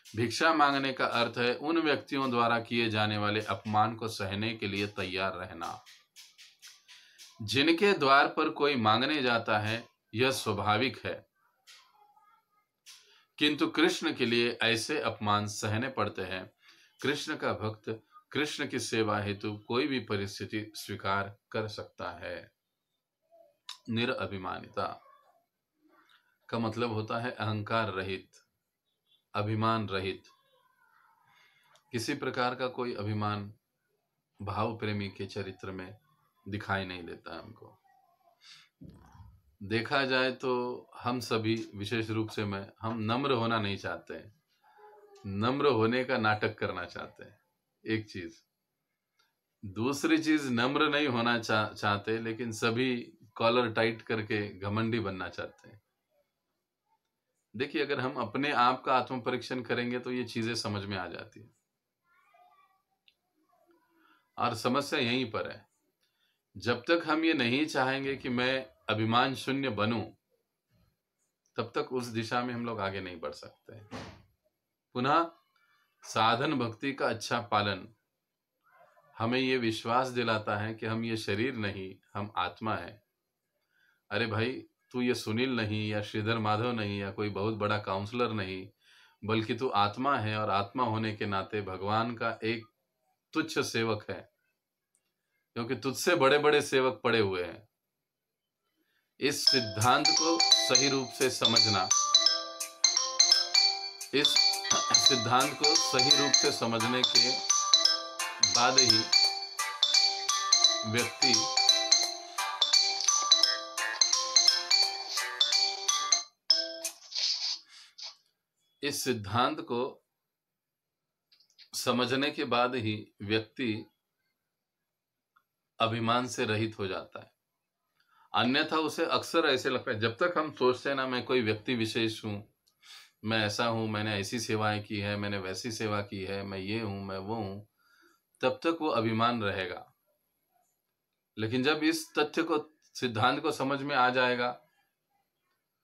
भिक्षा मांगने का अर्थ है उन व्यक्तियों द्वारा किए जाने वाले अपमान को सहने के लिए तैयार रहना। जिनके द्वार पर कोई मांगने जाता है यह स्वाभाविक है, किंतु कृष्ण के लिए ऐसे अपमान सहने पड़ते हैं। कृष्ण का भक्त कृष्ण की सेवा हेतु कोई भी परिस्थिति स्वीकार कर सकता है। निरअभिमानिता का मतलब होता है अहंकार रहित, अभिमान रहित। किसी प्रकार का कोई अभिमान भाव प्रेमी के चरित्र में दिखाई नहीं देता। हमको देखा जाए तो हम सभी, विशेष रूप से हम नम्र होना नहीं चाहते, नम्र होने का नाटक करना चाहते हैं, एक चीज। दूसरी चीज, नम्र नहीं होना चाहते लेकिन सभी कॉलर टाइट करके घमंडी बनना चाहते हैं। देखिए, अगर हम अपने आप का आत्म परीक्षण करेंगे तो ये चीजें समझ में आ जाती है। और समस्या यहीं पर है, जब तक हम ये नहीं चाहेंगे कि मैं अभिमान शून्य बनूं, तब तक उस दिशा में हम लोग आगे नहीं बढ़ सकते। पुनः साधन भक्ति का अच्छा पालन हमें ये विश्वास दिलाता है कि हम ये शरीर नहीं, हम आत्मा है। अरे भाई, तू ये सुनील नहीं या श्रीधर माधव नहीं या कोई बहुत बड़ा काउंसलर नहीं, बल्कि तू आत्मा है और आत्मा होने के नाते भगवान का एक तुच्छ सेवक है, क्योंकि तुझसे बड़े बड़े सेवक पड़े हुए हैं। इस सिद्धांत को सही रूप से समझना, इस सिद्धांत को सही रूप से समझने के बाद ही व्यक्ति इस सिद्धांत को समझने के बाद ही व्यक्ति अभिमान से रहित हो जाता है। अन्यथा उसे अक्सर ऐसे लगता है, जब तक हम सोचते हैं ना मैं कोई व्यक्ति विशेष हूं, मैं ऐसा हूं, मैंने ऐसी सेवाएं की है, मैंने वैसी सेवा की है, मैं ये हूं, मैं वो हूं, तब तक वो अभिमान रहेगा। लेकिन जब इस तथ्य को, सिद्धांत को समझ में आ जाएगा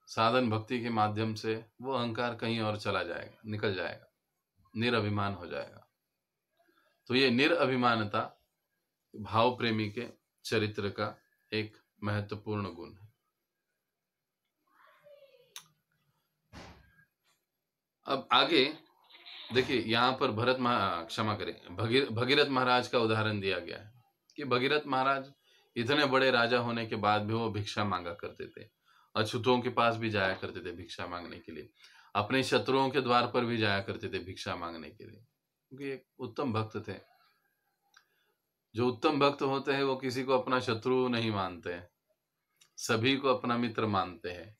साधन भक्ति के माध्यम से, वो अहंकार कहीं और चला जाएगा, निकल जाएगा, निरअभिमान हो जाएगा। तो ये निरअभिमानता भाव प्रेमी के चरित्र का एक महत्वपूर्ण गुण है। अब आगे देखिए, यहां पर भगीरथ महाराज का उदाहरण दिया गया है कि भगीरथ महाराज इतने बड़े राजा होने के बाद भी वो भिक्षा मांगा करते थे, अछूतों के पास भी जाया करते थे भिक्षा मांगने के लिए, अपने शत्रुओं के द्वार पर भी जाया करते थे भिक्षा मांगने के लिए, क्योंकि एक उत्तम भक्त थे। जो उत्तम भक्त होते हैं वो किसी को अपना शत्रु नहीं मानते, सभी को अपना मित्र मानते हैं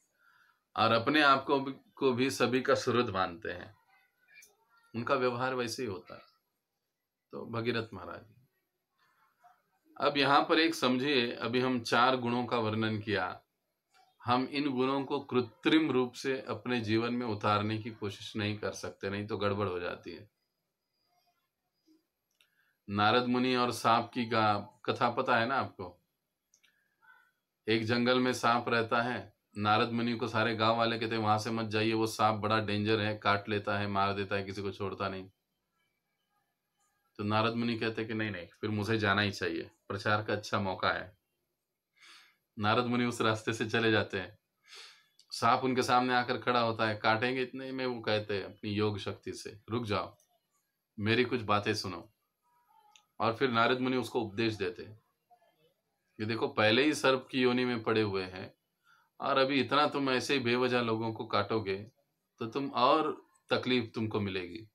और अपने आप को भी सभी का सुहृद मानते हैं। उनका व्यवहार वैसे ही होता है। तो भगीरथ महाराज, अब यहां पर एक समझिए, अभी हम 4 गुणों का वर्णन किया, हम इन गुणों को कृत्रिम रूप से अपने जीवन में उतारने की कोशिश नहीं कर सकते, नहीं तो गड़बड़ हो जाती है। नारद मुनि और सांप की कथा पता है ना आपको? एक जंगल में सांप रहता है, नारद मुनि को सारे गांव वाले कहते हैं वहां से मत जाइए, वो सांप बड़ा डेंजर है, काट लेता है, मार देता है, किसी को छोड़ता नहीं। तो नारद मुनि कहते हैं कि नहीं नहीं, फिर मुझे जाना ही चाहिए, प्रचार का अच्छा मौका है। नारद मुनि उस रास्ते से चले जाते हैं। सांप उनके सामने आकर खड़ा होता है, काटेंगे इतने में वो कहते हैं अपनी योग शक्ति से, रुक जाओ, मेरी कुछ बातें सुनो। और फिर नारद मुनि उसको उपदेश देते कि देखो पहले ही सर्प की योनि में पड़े हुए हैं और अभी इतना तुम ऐसे ही बेवजह लोगों को काटोगे तो तुम और तकलीफ तुमको मिलेगी,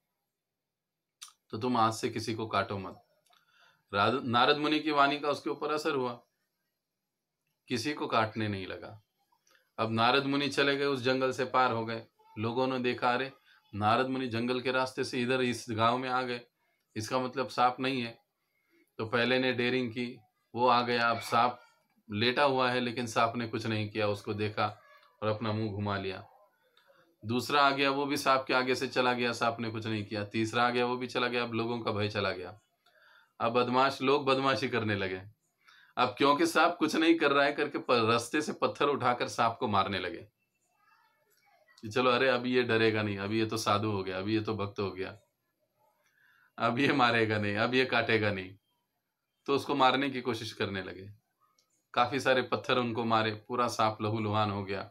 तो तुम आज से किसी को काटो मत। नारद मुनि की वाणी का उसके ऊपर असर हुआ, किसी को काटने नहीं लगा। अब नारद मुनि चले गए, उस जंगल से पार हो गए। लोगों ने देखा अरे नारद मुनि जंगल के रास्ते से इधर इस गांव में आ गए, इसका मतलब सांप नहीं है। तो पहले ने डेयरिंग की, वो आ गया, अब सांप लेटा हुआ है लेकिन सांप ने कुछ नहीं किया, उसको देखा और अपना मुंह घुमा लिया। दूसरा आ गया, वो भी सांप के आगे से चला गया, सांप ने कुछ नहीं किया। तीसरा आ गया, वो भी चला गया। अब लोगों का भय चला गया। अब बदमाश लोग बदमाशी करने लगे। अब क्योंकि सांप कुछ नहीं कर रहा है करके रास्ते से पत्थर उठाकर सांप को मारने लगे कि चलो अरे अभी ये डरेगा नहीं, अभी ये तो साधु हो गया, अभी ये तो भक्त हो गया, अब ये मारेगा नहीं, अब ये काटेगा नहीं। तो उसको मारने की कोशिश करने लगे। काफी सारे पत्थर उनको मारे, पूरा सांप लहूलुहान हो गया।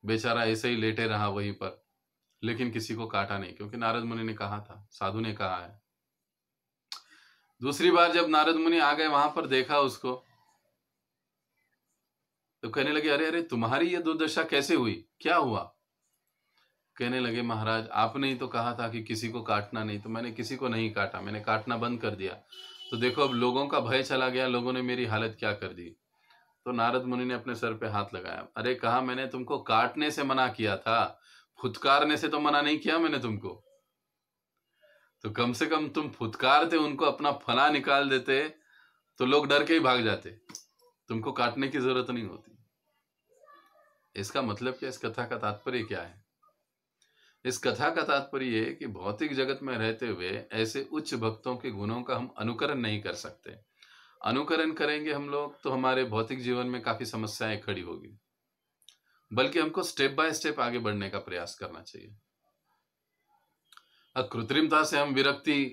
बेचारा ऐसे ही लेटे रहा वहीं पर, लेकिन किसी को काटा नहीं, क्योंकि नारद मुनि ने कहा था, साधु ने कहा है। दूसरी बार जब नारद मुनि आ गए, वहां पर देखा उसको, तो कहने लगे अरे अरे तुम्हारी ये दुर्दशा कैसे हुई, क्या हुआ? कहने लगे महाराज आपने ही तो कहा था कि किसी को काटना नहीं, तो मैंने किसी को नहीं काटा, मैंने काटना बंद कर दिया। तो देखो अब लोगों का भय चला गया, लोगों ने मेरी हालत क्या कर दी। तो नारद मुनि ने अपने सर पे हाथ लगाया, अरे कहा मैंने तुमको काटने से मना किया था, फुतकारने से तो मना नहीं किया मैंने तुमको। तो कम से कम तुम फुतकारते, उनको अपना फना निकाल देते, तो लोग डर के ही भाग जाते, तुमको काटने की जरूरत नहीं होती। इसका मतलब क्या, इस कथा का तात्पर्य क्या है? इस कथा का तात्पर्य ये कि भौतिक जगत में रहते हुए ऐसे उच्च भक्तों के गुणों का हम अनुकरण नहीं कर सकते। अनुकरण करेंगे हम लोग तो हमारे भौतिक जीवन में काफी समस्याएं खड़ी होगी, बल्कि हमको स्टेप बाय स्टेप आगे बढ़ने का प्रयास करना चाहिए। अब कृत्रिमता से हम विरक्ति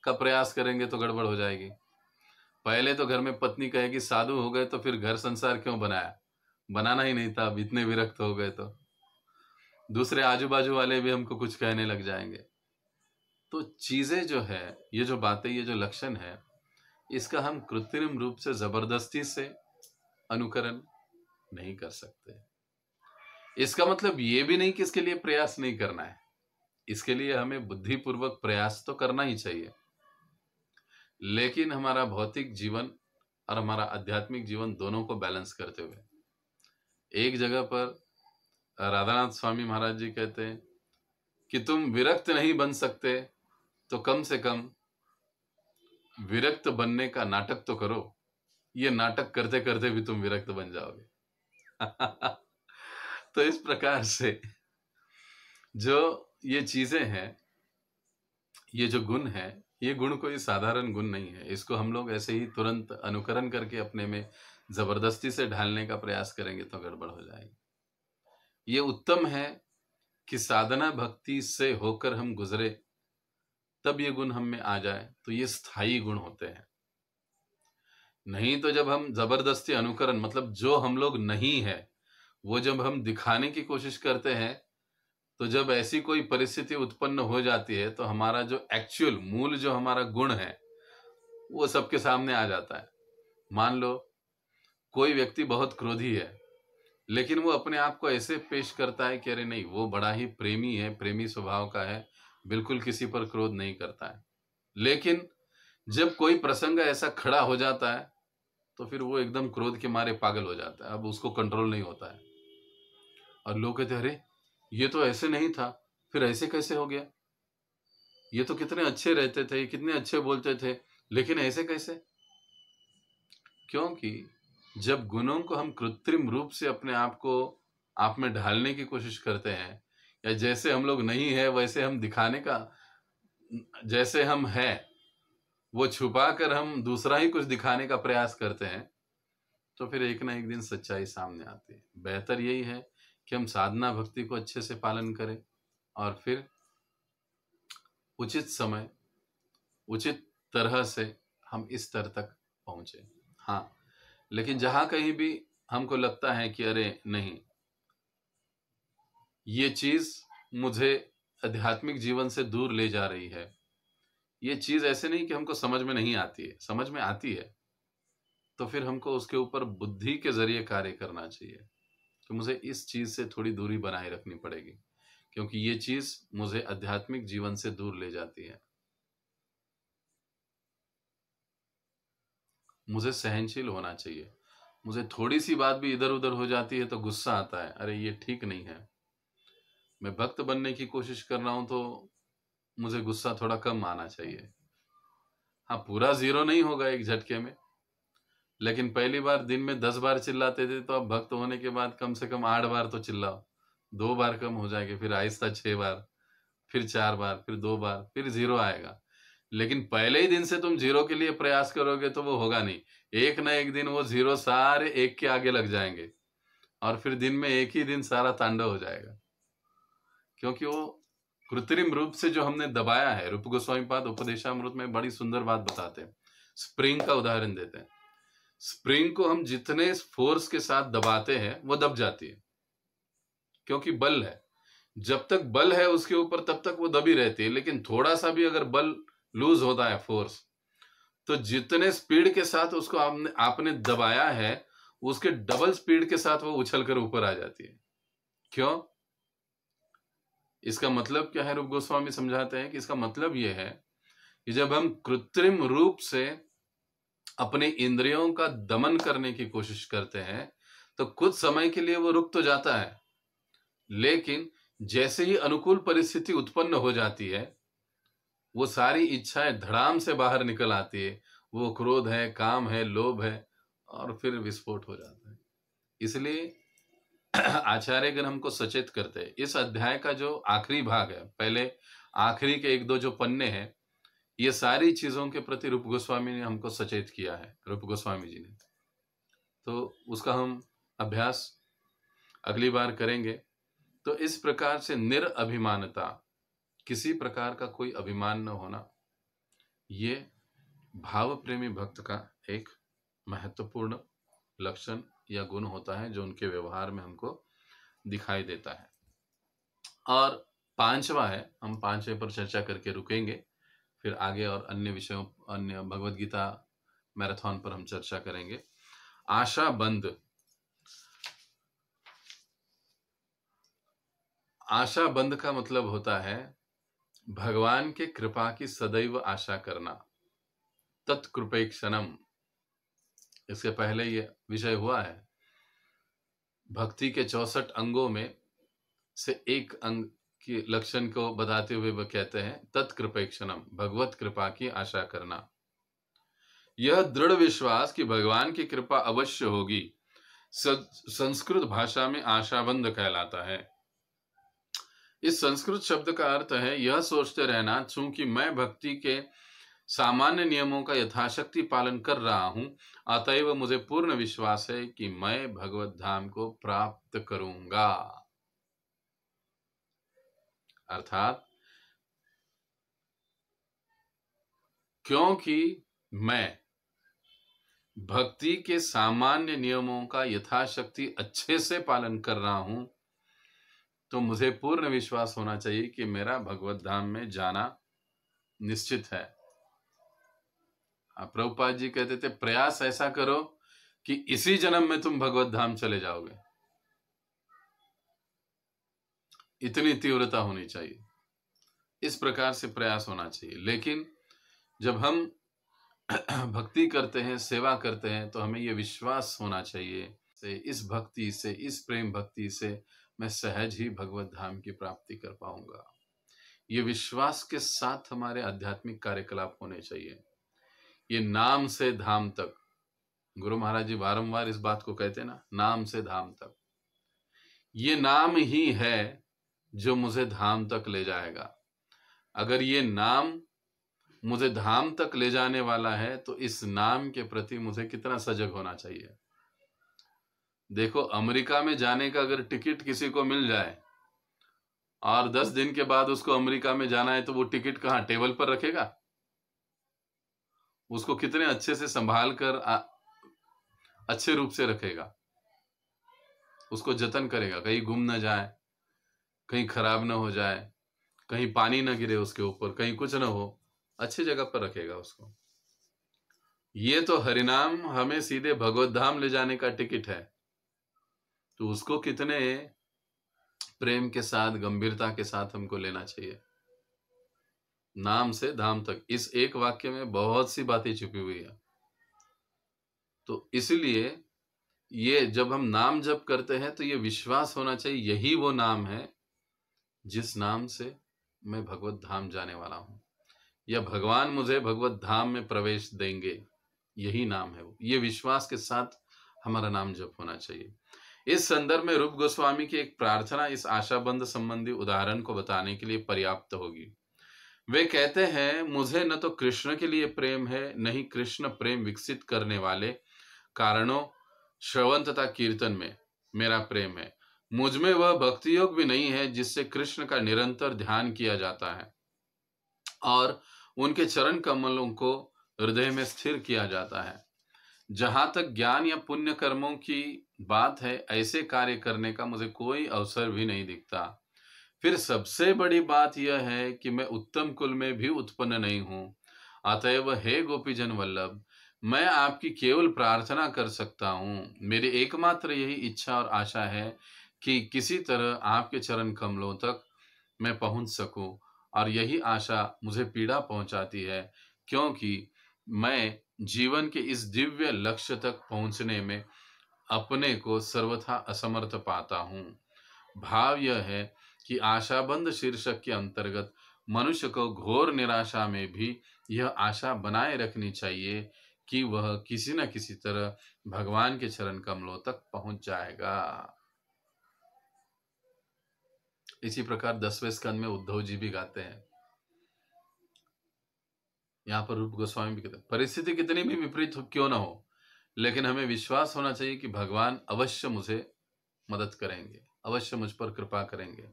का प्रयास करेंगे तो गड़बड़ हो जाएगी। पहले तो घर में पत्नी कहेगी साधु हो गए तो फिर घर संसार क्यों बनाया, बनाना ही नहीं था, अब इतने विरक्त हो गए। तो दूसरे आजू बाजू वाले भी हमको कुछ कहने लग जाएंगे। तो चीजें जो है, ये जो बातें, ये जो लक्षण है, इसका हम कृत्रिम रूप से जबरदस्ती से अनुकरण नहीं कर सकते। इसका मतलब ये भी नहीं कि इसके लिए प्रयास नहीं करना है, इसके लिए हमें बुद्धिपूर्वक प्रयास तो करना ही चाहिए। लेकिन हमारा भौतिक जीवन और हमारा आध्यात्मिक जीवन दोनों को बैलेंस करते हुए। एक जगह पर राधानाथ स्वामी महाराज जी कहते हैं कि तुम विरक्त नहीं बन सकते तो कम से कम विरक्त बनने का नाटक तो करो, ये नाटक करते करते भी तुम विरक्त बन जाओगे। तो इस प्रकार से जो ये चीजें हैं, ये जो गुण है, ये गुण कोई साधारण गुण नहीं है। इसको हम लोग ऐसे ही तुरंत अनुकरण करके अपने में जबरदस्ती से ढालने का प्रयास करेंगे तो गड़बड़ हो जाएगी। ये उत्तम है कि साधना भक्ति से होकर हम गुजरे, तब ये गुण हम में आ जाए तो ये स्थायी गुण होते हैं। नहीं तो जब हम जबरदस्ती अनुकरण, मतलब जो हम लोग नहीं है वो जब हम दिखाने की कोशिश करते हैं, तो जब ऐसी कोई परिस्थिति उत्पन्न हो जाती है तो हमारा जो एक्चुअल मूल जो हमारा गुण है वो सबके सामने आ जाता है। मान लो कोई व्यक्ति बहुत क्रोधी है, लेकिन वो अपने आप को ऐसे पेश करता है कि अरे नहीं, वो बड़ा ही प्रेमी है, प्रेमी स्वभाव का है, बिल्कुल किसी पर क्रोध नहीं करता है। लेकिन जब कोई प्रसंग ऐसा खड़ा हो जाता है तो फिर वो एकदम क्रोध के मारे पागल हो जाता है, अब उसको कंट्रोल नहीं होता है। और लोग कहते हैं अरे ये तो ऐसे नहीं था, फिर ऐसे कैसे हो गया, ये तो कितने अच्छे रहते थे, कितने अच्छे बोलते थे, लेकिन ऐसे कैसे? क्योंकि जब गुणों को हम कृत्रिम रूप से अपने आप में ढालने की कोशिश करते हैं, या जैसे हम लोग नहीं है वैसे हम दिखाने का, जैसे हम हैं वो छुपा कर हम दूसरा ही कुछ दिखाने का प्रयास करते हैं, तो फिर एक ना एक दिन सच्चाई सामने आती है। बेहतर यही है कि हम साधना भक्ति को अच्छे से पालन करें और फिर उचित समय उचित तरह से हम इस स्तर तक पहुंचे। हाँ, लेकिन जहां कहीं भी हमको लगता है कि अरे नहीं, ये चीज मुझे आध्यात्मिक जीवन से दूर ले जा रही है, ये चीज ऐसे नहीं कि हमको समझ में नहीं आती है, समझ में आती है, तो फिर हमको उसके ऊपर बुद्धि के जरिए कार्य करना चाहिए कि मुझे इस चीज से थोड़ी दूरी बनाए रखनी पड़ेगी, क्योंकि ये चीज मुझे आध्यात्मिक जीवन से दूर ले जाती है। मुझे सहनशील होना चाहिए। मुझे थोड़ी सी बात भी इधर उधर हो जाती है तो गुस्सा आता है, अरे ये ठीक नहीं है। मैं भक्त बनने की कोशिश कर रहा हूं तो मुझे गुस्सा थोड़ा कम आना चाहिए। हाँ, पूरा जीरो नहीं होगा एक झटके में, लेकिन पहली बार दिन में 10 बार चिल्लाते थे, तो अब भक्त होने के बाद कम से कम 8 बार तो चिल्लाओ। 2 बार कम हो जाएंगे, फिर आहिस्ता 6 बार, फिर 4 बार, फिर 2 बार, फिर जीरो आएगा। लेकिन पहले ही दिन से तुम जीरो के लिए प्रयास करोगे तो वो होगा नहीं। एक ना एक दिन वो जीरो सारे एक के आगे लग जाएंगे और फिर दिन में एक ही दिन सारा तांडव हो जाएगा, क्योंकि वो कृत्रिम रूप से जो हमने दबाया है। रूप गोस्वामी पाद उपदेशामृत में बड़ी सुंदर बात बताते हैं, स्प्रिंग का उदाहरण देते हैं। स्प्रिंग को हम जितने फोर्स के साथ दबाते हैं वो दब जाती है, क्योंकि बल है। जब तक बल है उसके ऊपर तब तक वो दबी रहती है, लेकिन थोड़ा सा भी अगर बल लूज होता है, फोर्स, तो जितने स्पीड के साथ उसको आपने दबाया है उसके डबल स्पीड के साथ वो उछलकर ऊपर आ जाती है। क्यों? इसका मतलब क्या है? रूप गोस्वामी समझाते हैं कि इसका मतलब यह है कि जब हम कृत्रिम रूप से अपने इंद्रियों का दमन करने की कोशिश करते हैं तो कुछ समय के लिए वो रुक तो जाता है, लेकिन जैसे ही अनुकूल परिस्थिति उत्पन्न हो जाती है वो सारी इच्छाएं धड़ाम से बाहर निकल आती है। वो क्रोध है, काम है, लोभ है, और फिर विस्फोट हो जाता है। इसलिए आचार्यगण हमको सचेत करते हैं। इस अध्याय का जो आखिरी भाग है, पहले आखिरी के 1-2 जो पन्ने हैं, ये सारी चीजों के प्रति रूप गोस्वामी ने हमको सचेत किया है, रूप गोस्वामी जी ने। तो उसका हम अभ्यास अगली बार करेंगे। तो इस प्रकार से निरअभिमानता, किसी प्रकार का कोई अभिमान न होना, ये भाव प्रेमी भक्त का एक महत्वपूर्ण लक्षण या गुण होता है जो उनके व्यवहार में हमको दिखाई देता है। और 5वां है, हम 5वें पर चर्चा करके रुकेंगे, फिर आगे और अन्य विषयों, अन्य भगवत गीता मैराथन पर हम चर्चा करेंगे। आशा बंद। आशा बंद का मतलब होता है भगवान के कृपा की सदैव आशा करना, तत्कृपेक्षणम। इसके पहले ये विषय हुआ है। भक्ति के 64 अंगों में से एक अंग के लक्षण को बताते हुए वह कहते हैं तत्कृपेक्षणम, भगवत कृपा की आशा करना। यह दृढ़ विश्वास कि भगवान की कृपा अवश्य होगी संस्कृत भाषा में आशाबंद कहलाता है। इस संस्कृत शब्द का अर्थ है यह सोचते रहना, चूंकि मैं भक्ति के सामान्य नियमों का यथाशक्ति पालन कर रहा हूं, अतएव मुझे पूर्ण विश्वास है कि मैं भगवत धाम को प्राप्त करूंगा। अर्थात क्योंकि मैं भक्ति के सामान्य नियमों का यथाशक्ति अच्छे से पालन कर रहा हूं, तो मुझे पूर्ण विश्वास होना चाहिए कि मेरा भगवत धाम में जाना निश्चित है। प्रभुपाद जी कहते थे प्रयास ऐसा करो कि इसी जन्म में तुम भगवत धाम चले जाओगे। इतनी तीव्रता होनी चाहिए, इस प्रकार से प्रयास होना चाहिए। लेकिन जब हम भक्ति करते हैं, सेवा करते हैं, तो हमें यह विश्वास होना चाहिए से इस भक्ति से, इस प्रेम भक्ति से मैं सहज ही भगवत धाम की प्राप्ति कर पाऊंगा। ये विश्वास के साथ हमारे आध्यात्मिक कार्यकलाप होने चाहिए। ये नाम से धाम तक, गुरु महाराज जी बारंबार इस बात को कहते हैं ना, नाम से धाम तक। ये नाम ही है जो मुझे धाम तक ले जाएगा। अगर ये नाम मुझे धाम तक ले जाने वाला है तो इस नाम के प्रति मुझे कितना सजग होना चाहिए। देखो, अमेरिका में जाने का अगर टिकट किसी को मिल जाए और 10 दिन के बाद उसको अमेरिका में जाना है, तो वो टिकट कहाँ टेबल पर रखेगा? उसको कितने अच्छे से संभाल कर अच्छे रूप से रखेगा, उसको जतन करेगा, कहीं गुम ना जाए, कहीं खराब ना हो जाए, कहीं पानी ना गिरे उसके ऊपर, कहीं कुछ ना हो। अच्छी जगह पर रखेगा उसको। ये तो हरिनाम हमें सीधे भगवत धाम ले जाने का टिकट है, तो उसको कितने प्रेम के साथ, गंभीरता के साथ हमको लेना चाहिए। नाम से धाम तक, इस एक वाक्य में बहुत सी बातें छुपी हुई है। तो इसलिए ये जब हम नाम जप करते हैं तो ये विश्वास होना चाहिए, यही वो नाम है जिस नाम से मैं भगवत धाम जाने वाला हूं, या भगवान मुझे भगवत धाम में प्रवेश देंगे, यही नाम है वो। ये विश्वास के साथ हमारा नाम जप होना चाहिए। इस संदर्भ में रूप गोस्वामी की एक प्रार्थना इस आशाबंध संबंधी उदाहरण को बताने के लिए पर्याप्त होगी। वे कहते हैं, मुझे न तो कृष्ण के लिए प्रेम है, न ही कृष्ण प्रेम विकसित करने वाले कारणों श्रवण तथा कीर्तन में मेरा प्रेम है। मुझ में वह भक्ति योग भी नहीं है जिससे कृष्ण का निरंतर ध्यान किया जाता है और उनके चरण कमलों को हृदय में स्थिर किया जाता है। जहां तक ज्ञान या पुण्य कर्मों की बात है, ऐसे कार्य करने का मुझे कोई अवसर भी नहीं दिखता। फिर सबसे बड़ी बात यह है कि मैं उत्तम कुल में भी उत्पन्न नहीं हूं। अतएव हे गोपीजन वल्लभ, मैं आपकी केवल प्रार्थना कर सकता हूं। मेरी एकमात्र यही इच्छा और आशा है कि किसी तरह आपके चरण कमलों तक मैं पहुंच सकूं, और यही आशा मुझे पीड़ा पहुंचाती है, क्योंकि मैं जीवन के इस दिव्य लक्ष्य तक पहुंचने में अपने को सर्वथा असमर्थ पाता हूं। भाव यह है कि आशाबंध शीर्षक के अंतर्गत मनुष्य को घोर निराशा में भी यह आशा बनाए रखनी चाहिए कि वह किसी न किसी तरह भगवान के चरण कमलों तक पहुंच जाएगा। इसी प्रकार 10वें स्कंद में उद्धव जी भी गाते हैं, यहाँ पर रूप गोस्वामी भी कहते हैं, परिस्थिति कितनी भी विपरीत क्यों ना हो, लेकिन हमें विश्वास होना चाहिए कि भगवान अवश्य मुझे मदद करेंगे, अवश्य मुझ पर कृपा करेंगे,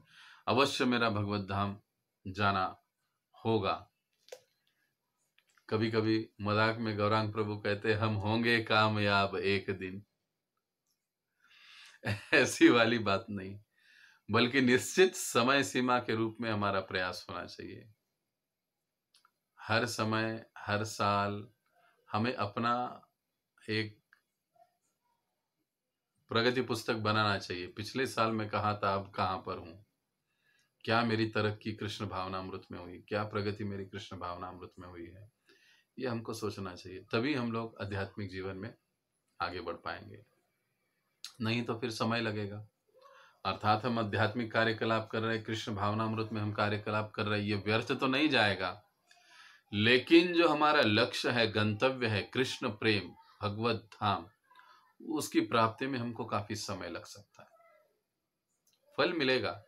अवश्य मेरा भगवत धाम जाना होगा। कभी कभी मजाक में गौरांग प्रभु कहते, हम होंगे कामयाब एक दिन। ऐसी वाली बात नहीं, बल्कि निश्चित समय सीमा के रूप में हमारा प्रयास होना चाहिए। हर समय, हर साल हमें अपना एक प्रगति पुस्तक बनाना चाहिए। पिछले साल मैं कहाँ था, अब कहाँ पर हूं, क्या मेरी तरक्की कृष्ण भावनामृत में हुई, क्या प्रगति मेरी कृष्ण भावनामृत में हुई है, ये हमको सोचना चाहिए। तभी हम लोग आध्यात्मिक जीवन में आगे बढ़ पाएंगे, नहीं तो फिर समय लगेगा। अर्थात हम आध्यात्मिक कार्यकलाप कर रहे, कृष्ण भावनामृत में हम कार्यकलाप कर रहे, ये व्यर्थ तो नहीं जाएगा, लेकिन जो हमारा लक्ष्य है, गंतव्य है कृष्ण प्रेम, भगवत धाम, उसकी प्राप्ति में हमको काफी समय लग सकता है। फल मिलेगा,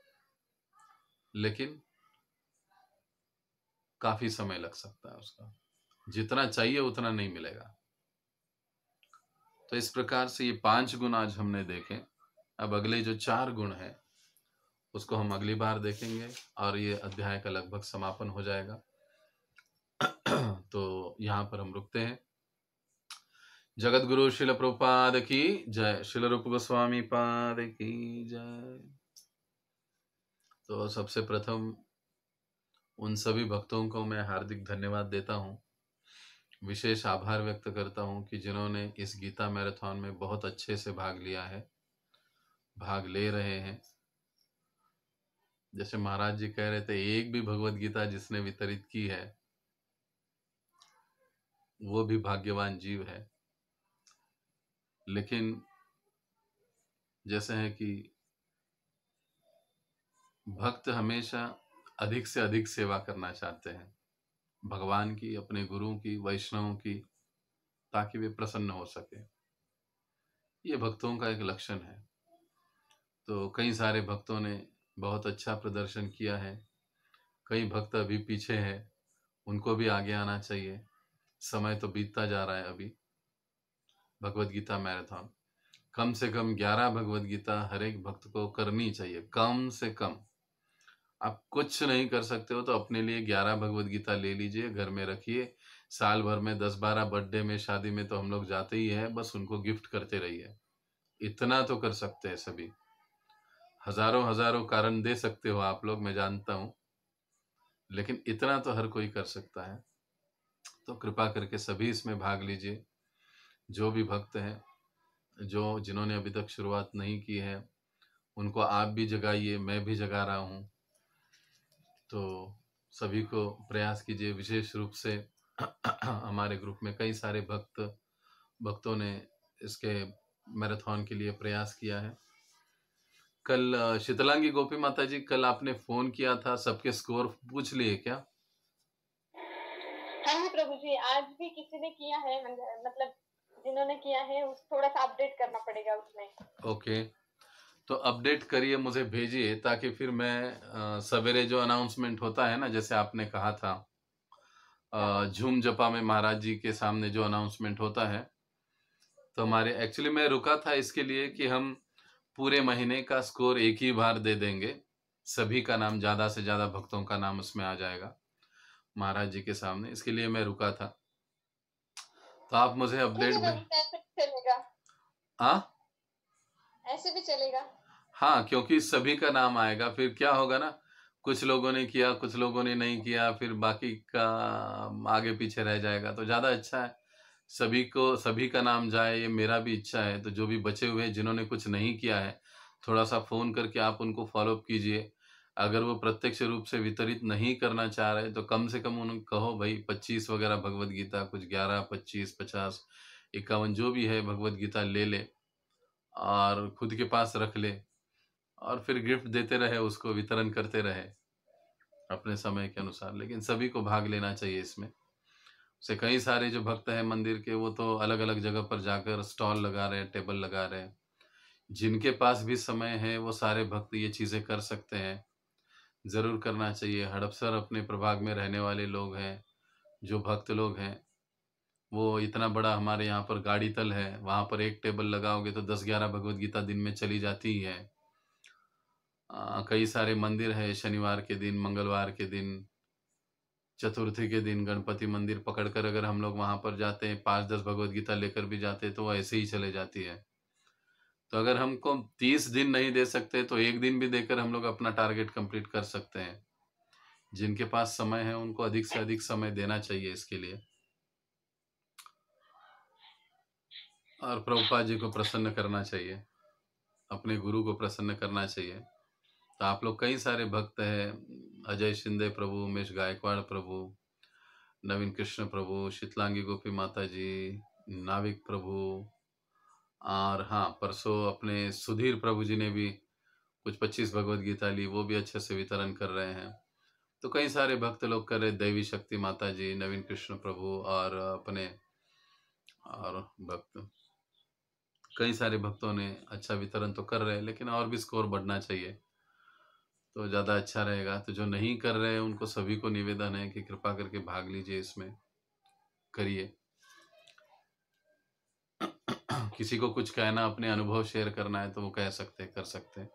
लेकिन काफी समय लग सकता है उसका, जितना चाहिए उतना नहीं मिलेगा। तो इस प्रकार से ये 5 गुण आज हमने देखे। अब अगले जो 4 गुण हैं उसको हम अगली बार देखेंगे और ये अध्याय का लगभग समापन हो जाएगा। तो यहाँ पर हम रुकते हैं। जगत गुरु शिल प्रभुपाद की जय, शिल रूप गोस्वामी पाद की जय। तो सबसे प्रथम उन सभी भक्तों को मैं हार्दिक धन्यवाद देता हूँ, विशेष आभार व्यक्त करता हूँ कि जिन्होंने इस गीता मैराथन में बहुत अच्छे से भाग लिया है, भाग ले रहे हैं। जैसे महाराज जी कह रहे थे, एक भी भगवत गीता जिसने वितरित की है वो भी भाग्यवान जीव है। लेकिन जैसे है कि भक्त हमेशा अधिक से अधिक सेवा करना चाहते हैं, भगवान की, अपने गुरुओं की, वैष्णवों की, ताकि वे प्रसन्न हो सके। ये भक्तों का एक लक्षण है। तो कई सारे भक्तों ने बहुत अच्छा प्रदर्शन किया है, कई भक्त अभी पीछे हैं, उनको भी आगे आना चाहिए। समय तो बीतता जा रहा है। अभी भगवत गीता मैराथन कम से कम 11 भगवत गीता हर एक भक्त को करनी चाहिए, कम से कम। आप कुछ नहीं कर सकते हो तो अपने लिए 11 भगवत गीता ले लीजिए, घर में रखिए। साल भर में 10-12 बर्थडे में, शादी में तो हम लोग जाते ही हैं, बस उनको गिफ्ट करते रहिए। इतना तो कर सकते हैं सभी। हजारों हजारों कारण दे सकते हो आप लोग, मैं जानता हूं, लेकिन इतना तो हर कोई कर सकता है। तो कृपा करके सभी इसमें भाग लीजिए। जो भी भक्त हैं, जो जिन्होंने अभी तक शुरुआत नहीं की है, उनको आप भी जगाइए, मैं भी जगा रहा हूँ। तो सभी को प्रयास कीजिए। विशेष रूप से हमारे ग्रुप में कई सारे भक्तों ने इसके मैराथन के लिए प्रयास किया है। कल शीतलांगी गोपी माता जी, कल आपने फोन किया था, सबके स्कोर पूछ लिए क्या? हाँ प्रभु जी, आज भी किसी ने किया है, मतलब जिन्होंने किया है उस थोड़ा सा अपडेट करना पड़ेगा उसमें। ओके, तो अपडेट करिए, मुझे भेजिए, ताकि फिर मैं सवेरे जो अनाउंसमेंट होता है ना, जैसे आपने कहा था झूम जपा में महाराज जी के सामने जो अनाउंसमेंट होता है, तो हमारे एक्चुअली मैं रुका था इसके लिए कि हम पूरे महीने का स्कोर एक ही बार दे देंगे, सभी का नाम, ज्यादा से ज्यादा भक्तों का नाम उसमें आ जाएगा महाराज जी के सामने, इसके लिए मैं रुका था। तो आप मुझे अपडेट में ऐसे भी चलेगा, हाँ ऐसे भी चलेगा। हाँ, क्योंकि सभी का नाम आएगा, फिर क्या होगा ना, कुछ लोगों ने किया, कुछ लोगों ने नहीं किया, फिर बाकी का आगे पीछे रह जाएगा। तो ज्यादा अच्छा है सभी का नाम जाए, ये मेरा भी इच्छा है। तो जो भी बचे हुए हैं, जिन्होंने कुछ नहीं किया है, थोड़ा सा फोन करके आप उनको फॉलोअप कीजिए। अगर वो प्रत्यक्ष रूप से वितरित नहीं करना चाह रहे, तो कम से कम उनको कहो भाई 25 वगैरह भगवत गीता, कुछ 11, 25, 50, 51 जो भी है भगवत गीता ले ले और खुद के पास रख ले, और फिर गिफ्ट देते रहे, उसको वितरण करते रहे अपने समय के अनुसार। लेकिन सभी को भाग लेना चाहिए इसमें। से कई सारे जो भक्त हैं मंदिर के, वो तो अलग अलग जगह पर जाकर स्टॉल लगा रहे हैं, टेबल लगा रहे हैं। जिनके पास भी समय है, वो सारे भक्त ये चीजें कर सकते हैं, जरूर करना चाहिए। हड़पसर अपने प्रभाग में रहने वाले लोग हैं, जो भक्त लोग हैं, वो इतना बड़ा हमारे यहाँ पर गाड़ी तल है, वहां पर एक टेबल लगाओगे तो 10-11 भगवत गीता दिन में चली जाती ही है। कई सारे मंदिर है, शनिवार के दिन, मंगलवार के दिन, चतुर्थी के दिन गणपति मंदिर पकड़कर अगर हम लोग वहां पर जाते हैं, 5-10 भगवत गीता लेकर भी जाते हैं, तो वो ऐसे ही चले जाती है। तो अगर हमको 30 दिन नहीं दे सकते, तो एक दिन भी देकर हम लोग अपना टारगेट कंप्लीट कर सकते हैं। जिनके पास समय है, उनको अधिक से अधिक समय देना चाहिए इसके लिए, और प्रभुपाद जी को प्रसन्न करना चाहिए, अपने गुरु को प्रसन्न करना चाहिए। तो आप लोग कई सारे भक्त हैं, अजय शिंदे प्रभु, उमेश गायकवाड़ प्रभु, नवीन कृष्ण प्रभु, शीतलांगी गोपी माता जी, नाविक प्रभु, और हाँ, परसों अपने सुधीर प्रभु जी ने भी कुछ 25 भगवत गीता ली, वो भी अच्छे से वितरण कर रहे हैं। तो कई सारे भक्त लोग कर रहे, दैवी शक्ति माता जी, नवीन कृष्ण प्रभु, और अपने और भक्त, कई सारे भक्तों ने अच्छा वितरण तो कर रहे हैं, लेकिन और भी स्कोर बढ़ना चाहिए तो ज़्यादा अच्छा रहेगा। तो जो नहीं कर रहे हैं, उनको सभी को निवेदन है कि कृपा करके भाग लीजिए, इसमें करिए। किसी को कुछ कहना, अपने अनुभव शेयर करना है, तो वो कह सकते, कर सकते हैं।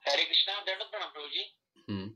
हरे कृष्णा, दंडवत प्रणाम प्रभु जी।